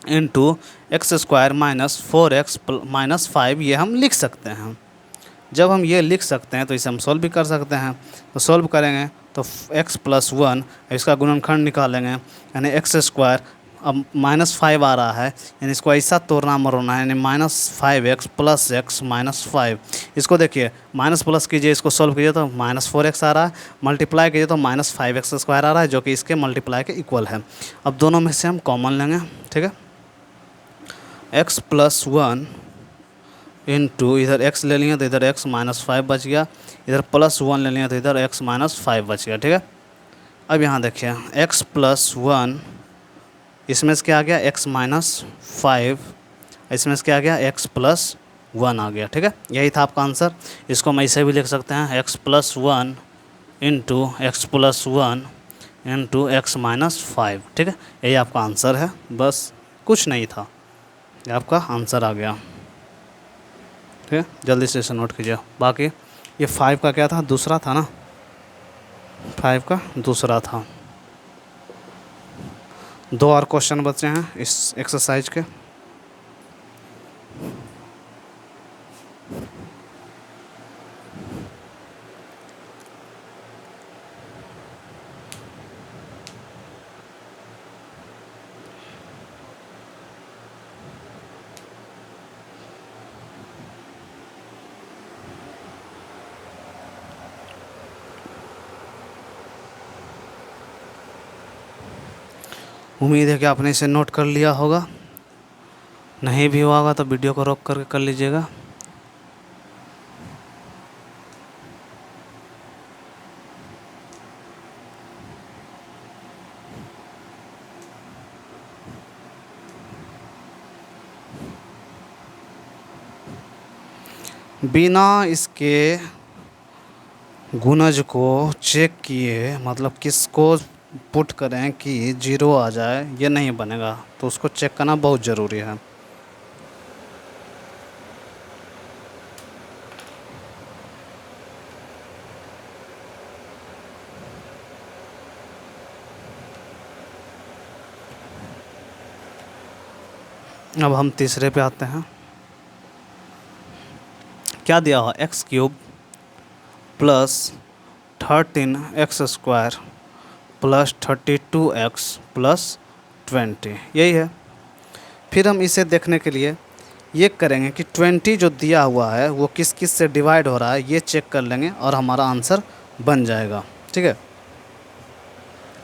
into x square -4x -5, ये हम लिख सकते हैं। जब हम ये लिख सकते हैं तो इसे हम सोल्व भी कर सकते हैं। तो सोल्व करेंगे तो x + 1 इसका गुणनखंड निकालेंगे, यानी x स्क्वायर अब -5 आ रहा है, यानी इसको ऐसा तोड़ना मरोड़ना है, यानी -5x प्लस x -5। इसको देखिए माइनस प्लस कीजिए, इसको सॉल्व कीजिए तो -4x आ रहा है, मल्टीप्लाई कीजिए तो -5x² आ रहा है, जो कि इसके मल्टीप्लाई के इक्वल है। अब दोनों में से हम कॉमन लेंगे, ठीक है। x + 1 इंटू इधर x ले लिए तो इधर x -5 बच गया, इधर +1 ले लिए तो इधर x -5 बच गया, ठीक है। अब यहाँ देखिए x + 1, इसमें से क्या आ गया x -5, इसमें से क्या आ गया x + 1 आ गया, ठीक है। यही था आपका आंसर। इसको हम ऐसे भी लिख सकते हैं x + 1 into x + 1 into x -5, ठीक है। यही आपका आंसर है, बस कुछ नहीं था, ये आपका आंसर आ गया, ठीक है। जल्दी से इसे नोट कीजिए। बाकी ये 5 का क्या था, दूसरा था ना, 5 का दूसरा था। 2 और क्वेश्चन बचे हैं इस एक्सरसाइज के। उम्मीद है कि आपने इसे नोट कर लिया होगा, नहीं भी हुआ होगा तो वीडियो को रोक करके कर लीजिएगा। बिना इसके गुणज को चेक किए, मतलब किसको पुट करें कि 0 आ जाए, ये नहीं बनेगा, तो उसको चेक करना बहुत ज़रूरी है। अब हम तीसरे पे आते हैं। क्या दिया हुआ, x³ + 13x² + 32x + 20, यही है। फिर हम इसे देखने के लिए ये करेंगे कि 20 जो दिया हुआ है वो किस किस से डिवाइड हो रहा है, ये चेक कर लेंगे और हमारा आंसर बन जाएगा, ठीक है।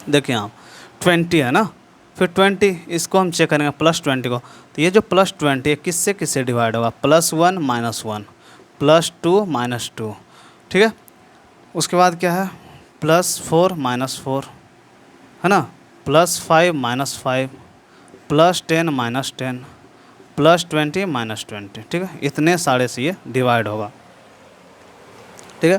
देखिए आप 20 है ना, फिर 20 इसको हम चेक करेंगे +20 को, तो ये जो +20 किससे किससे डिवाइड होगा, +1 -1 +2 -2, ठीक है। उसके बाद क्या है, +4 -4 है ना, +5 -5 +10 -10 +20 -20, ठीक है। इतने सारे से ये डिवाइड होगा, ठीक है।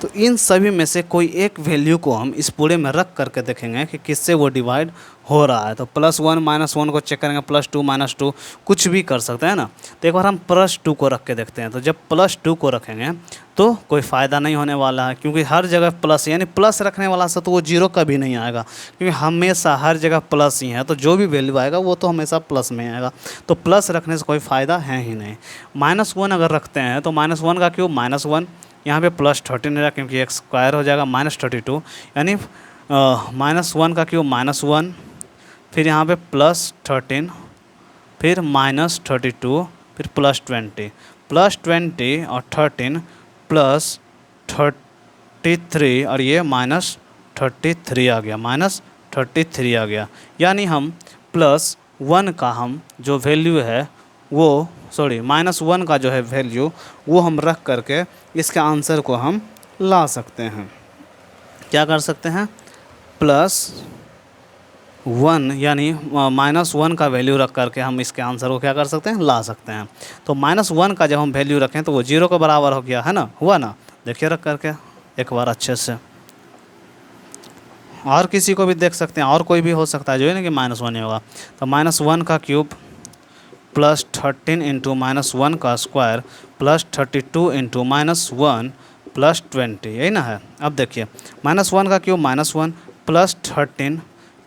तो इन सभी में से कोई एक वैल्यू को हम इस पूरे में रख करके देखेंगे कि किससे वो डिवाइड हो रहा है। तो +1 -1 को चेक करेंगे, +2 -2, कुछ भी कर सकते हैं ना। तो एक बार हम +2 को रख के देखते हैं। तो जब +2 को रखेंगे तो कोई फ़ायदा नहीं होने वाला है, क्योंकि हर जगह प्लस, यानी प्लस रखने वाला से तो वो 0 कभी नहीं आएगा, क्योंकि हमेशा हर जगह प्लस ही है, तो जो भी वैल्यू आएगा वो तो हमेशा प्लस में आएगा। तो प्लस रखने से कोई फ़ायदा है ही नहीं। -1 अगर रखते हैं तो -1 का क्यूब -1, यहाँ पे +13 रहेगा क्योंकि एक स्क्वायर हो जाएगा, -32, यानी -1 का क्यूब -1, फिर यहाँ पे +13, फिर -32, फिर +20, +20 और 13 +33 और ये -33 आ गया, -33 आ गया। यानी हम +1 का हम जो वैल्यू है वो -1 का जो है वैल्यू वो हम रख करके इसके आंसर को हम ला सकते हैं। क्या कर सकते हैं, +1 यानी -1 का वैल्यू रख करके हम इसके आंसर को क्या कर सकते हैं, ला सकते हैं। तो -1 का जब हम वैल्यू रखें तो वो 0 के बराबर हो गया है ना, हुआ ना। देखिए रख करके एक बार अच्छे से, और किसी को भी देख सकते हैं, और कोई भी हो सकता है, जो है ना कि -1 ही होगा। तो -1 का क्यूब +13 इंटू -1 का स्क्वायर +32 इंटू -1 +20, यही ना है। अब देखिए -1 का क्यूब -1 +13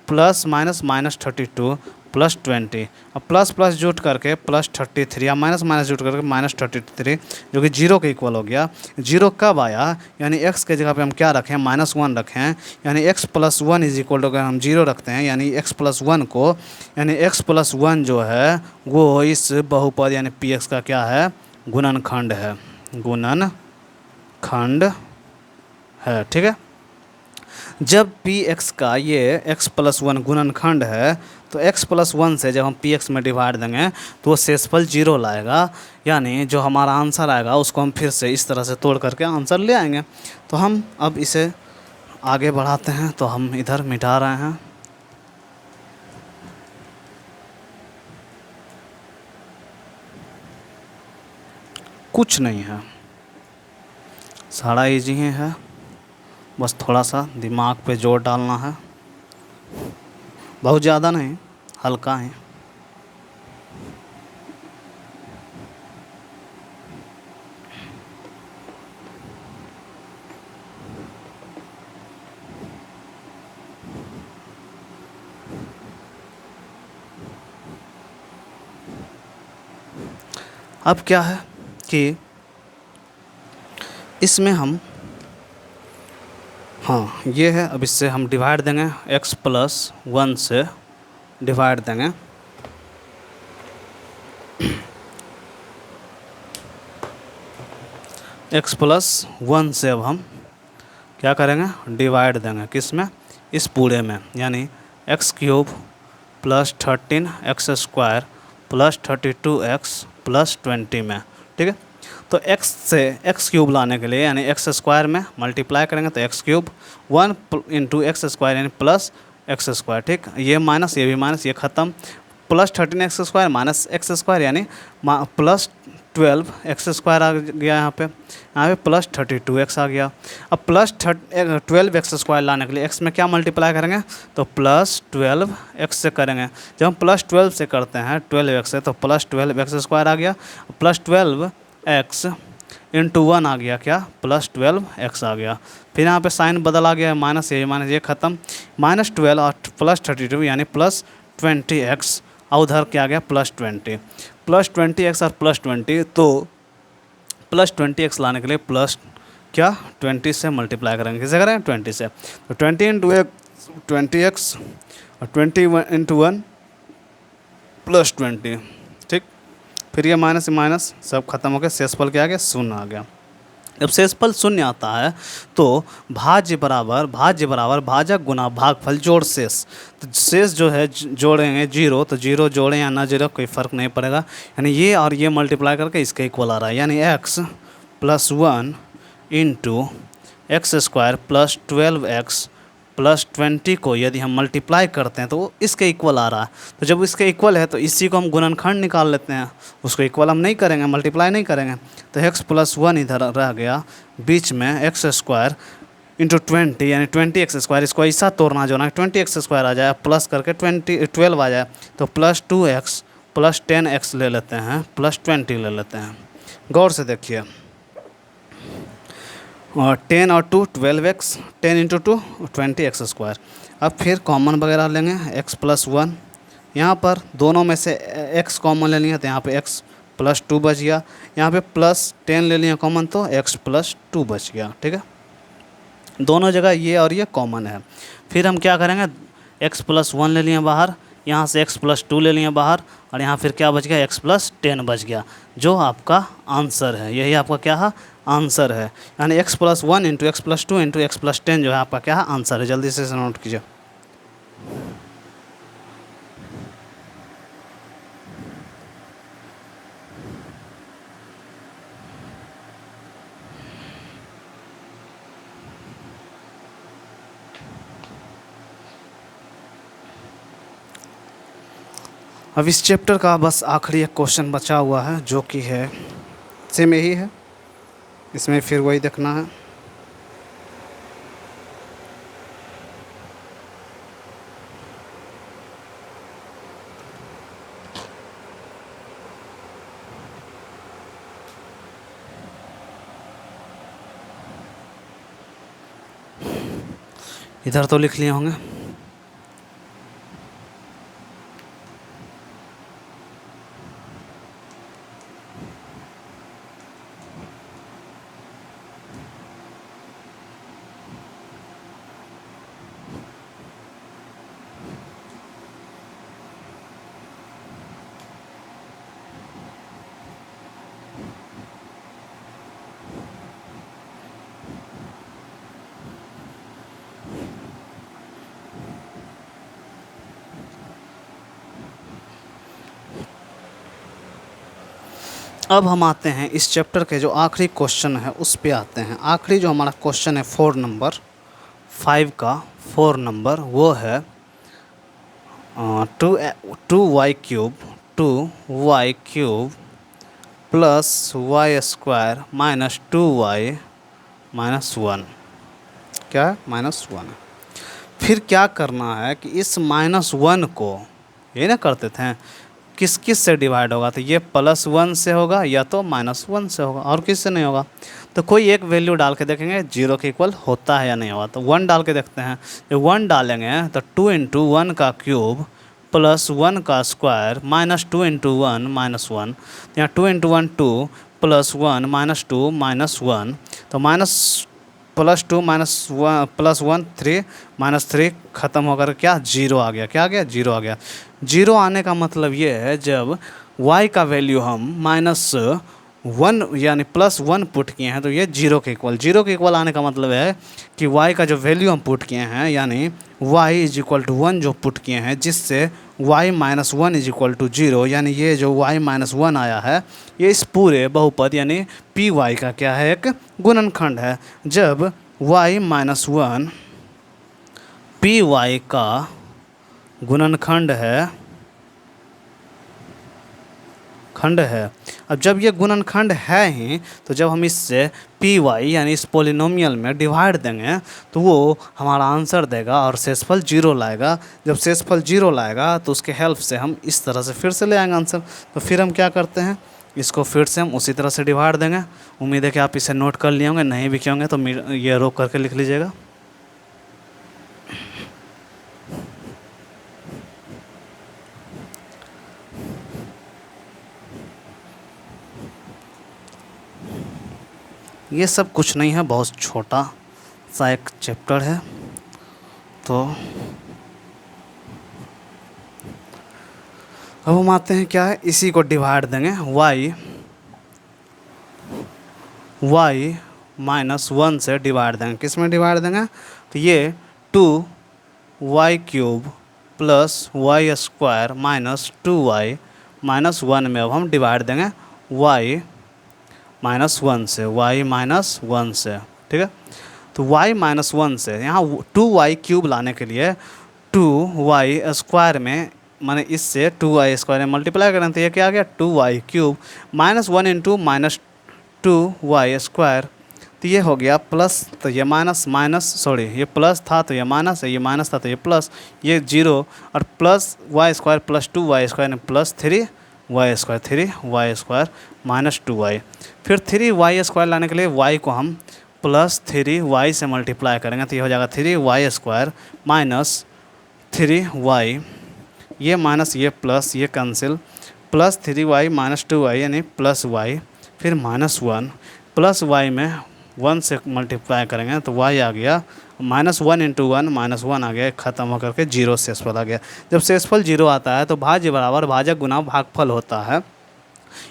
+- -32 प्लस 20, अब प्लस प्लस जुट करके प्लस 33 या माइनस माइनस जुट करके माइनस 33, जो कि जीरो के इक्वल हो गया। जीरो कब आया, यानी x के जगह पे हम क्या रखें, -1 रखें, यानी x + 1 इज इक्वल टू, अगर हम जीरो रखते हैं यानी x + 1 को, यानी x + 1 जो है वो इस बहुपद यानी px का क्या है, गुणनखंड है, गुणनखंड है। ठीक है, जब px का ये x + 1 गुणनखंड है तो x + 1 से जब हम px में डिवाइड देंगे तो वो शेषफल जीरो लाएगा, यानी जो हमारा आंसर आएगा उसको हम फिर से इस तरह से तोड़ करके आंसर ले आएंगे। तो हम अब इसे आगे बढ़ाते हैं, तो हम इधर मिटा रहे हैं। कुछ नहीं है, सारा इजी ही है, बस थोड़ा सा दिमाग पे जोर डालना है, बहुत ज़्यादा नहीं, हल्का है। अब क्या है कि इसमें हम, हाँ ये है, अब इससे हम डिवाइड देंगे, x + 1 से डिवाइड देंगे, x + 1 से अब हम क्या करेंगे, डिवाइड देंगे किस में, इस पूरे में, यानी x³ + 13x² + 32x + 20 में। ठीक है, तो x से x³ लाने के लिए यानी x² में मल्टीप्लाई करेंगे तो x³ 1 × x² यानी प्लस x²। ठीक, ये माइनस, ये भी माइनस, ये ख़त्म, + 13x² - x² यानी +12x² आ गया यहाँ पे + 32x आ गया। अब +12x² लाने के लिए x में क्या मल्टीप्लाई करेंगे, तो +12x से करेंगे। जब हम +12 से करते हैं 12x से, तो +12x² आ गया, +12x × 1 आ गया क्या, +12x आ गया। फिर यहाँ पे साइन बदल आ गया, माइनस, ये माइनस, ये ख़त्म, -12 और +32 यानी +20x, और उधर क्या आ गया, +20, +20x और +20, तो +20x लाने के लिए प्लस क्या 20 से मल्टीप्लाई करेंगे, किसे करेंगे, 20 से, तो 20 × 20x और 20 × 1 +20। ठीक, फिर ये माइनस माइनस सब खत्म हो गया, शेषफल क्या आ गया, 0 आ गया। जब शेषफल 0 आता है तो भाज्य बराबर भाजक गुना भागफल जोड़ शेष। तो शेष जो है जोड़ेंगे जीरो, तो जीरो जोड़ें या ना जोड़ें कोई फ़र्क नहीं पड़ेगा, यानी ये और ये मल्टीप्लाई करके इसके इक्वल आ रहा है, यानी x + 1 × x² + 12x + 20 को यदि हम मल्टीप्लाई करते हैं तो वो इसके इक्वल आ रहा है। तो जब इसके इक्वल है तो इसी को हम गुणनखंड निकाल लेते हैं, उसको इक्वल हम नहीं करेंगे, मल्टीप्लाई नहीं करेंगे, तो x + 1 इधर रह गया, बीच में x² × 20 यानी 20x², इसको ऐसा तोड़ना जो ना 20x² आ जाए, प्लस करके 12 आ जाए, तो +2x + 10x ले लेते हैं, +20 ले लेते हैं। गौर से देखिए, और 10 और 2 12x, 10 × 2 20x²। अब फिर कॉमन वगैरह लेंगे, x + 1, यहाँ पर दोनों में से x कॉमन ले लिया तो यहाँ पे x + 2 बच गया, यहाँ पे +10 ले लिया कॉमन तो x + 2 बच गया। ठीक है, दोनों जगह ये और ये कॉमन है। फिर हम क्या करेंगे, x + 1 ले लिए बाहर, यहाँ से x + 2 ले लिए बाहर, और यहाँ फिर क्या बच गया, x + 10 बच गया, जो आपका आंसर है, यही आपका क्या है, आंसर है। यानी x + 1 × x + 2 × x + 10 जो है आपका क्या है, आंसर है। जल्दी से नोट कीजिए। अब इस चैप्टर का बस आखिरी एक क्वेश्चन बचा हुआ है, जो कि है सेम यही है, इसमें फिर वही देखना है। इधर तो लिख लिए होंगे। अब हम आते हैं इस चैप्टर के जो आखिरी क्वेश्चन है उस पे आते हैं। आखिरी जो हमारा क्वेश्चन है 4 नंबर 5 का 4 नंबर वो है 2y³ plus y² minus 2y minus 1। क्या है? -1 है। फिर क्या करना है कि इस -1 को ये ना करते थे किस किस से डिवाइड होगा, तो ये +1 से होगा या तो -1 से होगा, और किस से नहीं होगा। तो कोई एक वैल्यू डाल के देखेंगे 0 के इक्वल होता है या नहीं होगा। तो 1 डाल के देखते हैं। जब 1 डालेंगे तो 2 × 1 का क्यूब प्लस 1 का स्क्वायर माइनस 2 × 1 -1। यहाँ 2 × 1 2 प्लस 1 -2 -1। तो +2 +1 3 -3 ख़त्म होकर क्या 0 आ गया। क्या आ गया? 0 आ गया। 0 आने का मतलब ये है जब y का वैल्यू हम -1 यानी +1 पुट किए हैं तो ये 0 के इक्वल आने का मतलब है कि y का जो वैल्यू हम पुट किए हैं यानी y = 1 जो पुट किए हैं, जिससे y - 1 = 0, यानी ये जो y - 1 आया है ये इस पूरे बहुपद यानी पी वाई का क्या है? एक गुणनखंड है। जब y - 1 पी वाई का गुणनखंड है, अब जब ये गुणनखंड है ही तो जब हम इससे पी वाई यानी इस पोलिनोमियल में डिवाइड देंगे तो वो हमारा आंसर देगा और शेषफल 0 लाएगा। जब शेषफल 0 लाएगा तो उसके हेल्प से हम इस तरह से फिर से ले आएंगे आंसर। तो फिर हम क्या करते हैं, इसको फिर से हम उसी तरह से डिवाइड देंगे। उम्मीद है कि आप इसे नोट कर लिए होंगे, नहीं भी किए होंगे तो ये रोक करके लिख लीजिएगा। ये सब कुछ नहीं है, बहुत छोटा सा एक चैप्टर है। तो अब हम आते हैं क्या है, इसी को डिवाइड देंगे y -1 से डिवाइड देंगे। किस में डिवाइड देंगे? तो ये 2y³ plus y² minus 2y minus 1 में अब हम डिवाइड देंगे y -1 से, ठीक है। तो y -1 से यहाँ 2y³ लाने के लिए 2y² में माने इससे 2y² में मल्टीप्लाई करें तो ये क्या आ गया 2y³ -1 × -2y²। तो ये हो गया प्लस, तो ये ये प्लस था तो ये माइनस है, ये माइनस था तो ये प्लस, ये 0 और plus y² plus 2y² plus 3y² minus 2y। फिर 3y² लाने के लिए y को हम प्लस 3y से मल्टीप्लाई करेंगे तो ये हो जाएगा 3y² माइनस 3y, ये माइनस ये प्लस ये cancel, plus 3y minus 2y यानी प्लस y, फिर -1 प्लस y में 1 से मल्टीप्लाई करेंगे तो y आ गया -1 × 1 -1 आ गया, ख़त्म होकर के 0 शेषफल आ गया। जब शेषफल 0 आता है तो भाज्य बराबर भाजक गुना भागफल होता है,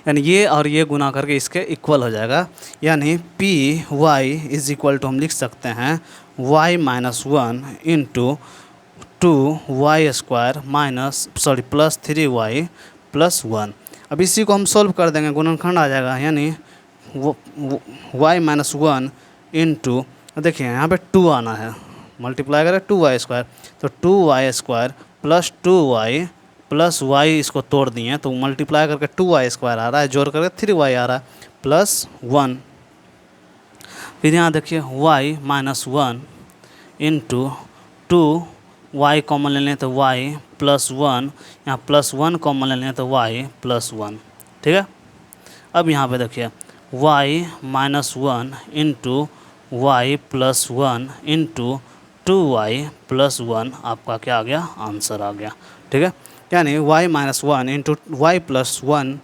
यानी ये और ये गुना करके इसके इक्वल हो जाएगा। यानी पी वाई = हम लिख सकते हैं y - 1 × 2y² plus 3y plus 1। अब इसी को हम सोल्व कर देंगे, गुणनखंड आ जाएगा। यानी y - 1 × देखिए यहाँ पे 2 आना है, मल्टीप्लाई करें 2y² तो 2y² plus 2y plus y, इसको तोड़ दिए तो मल्टीप्लाई करके 2y² आ रहा है, जोड़ करके 3y आ रहा है प्लस 1। फिर यहाँ देखिए y - 1 × 2y कॉमन ले लें तो y प्लस 1, यहाँ प्लस 1 कॉमन ले लें तो y प्लस 1, ठीक है। अब यहाँ पे देखिए y - 1 × y plus 1 × 2y plus 1 आपका क्या आ गया? आंसर आ गया, ठीक है। यानी y - 1 × y प्लस 1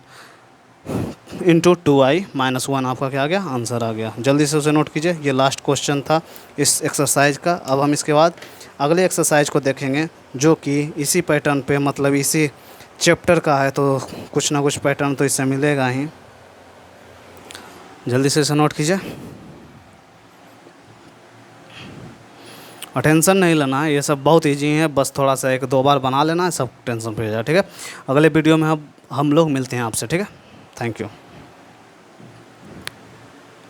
× 2y - 1 आपका क्या आ गया? आंसर आ गया। जल्दी से उसे नोट कीजिए। ये लास्ट क्वेश्चन था इस एक्सरसाइज का। अब हम इसके बाद अगले एक्सरसाइज को देखेंगे जो कि इसी पैटर्न पे मतलब इसी चैप्टर का है, तो कुछ ना कुछ पैटर्न तो इससे मिलेगा ही। जल्दी से इसे नोट कीजिए और टेंशन नहीं लेना है, ये सब बहुत ईजी है, बस थोड़ा सा 1-2 बार बना लेना है, सब टेंशन फ्री हो जाए, ठीक है। अगले वीडियो में हम लोग मिलते हैं आपसे, ठीक है। Thank you.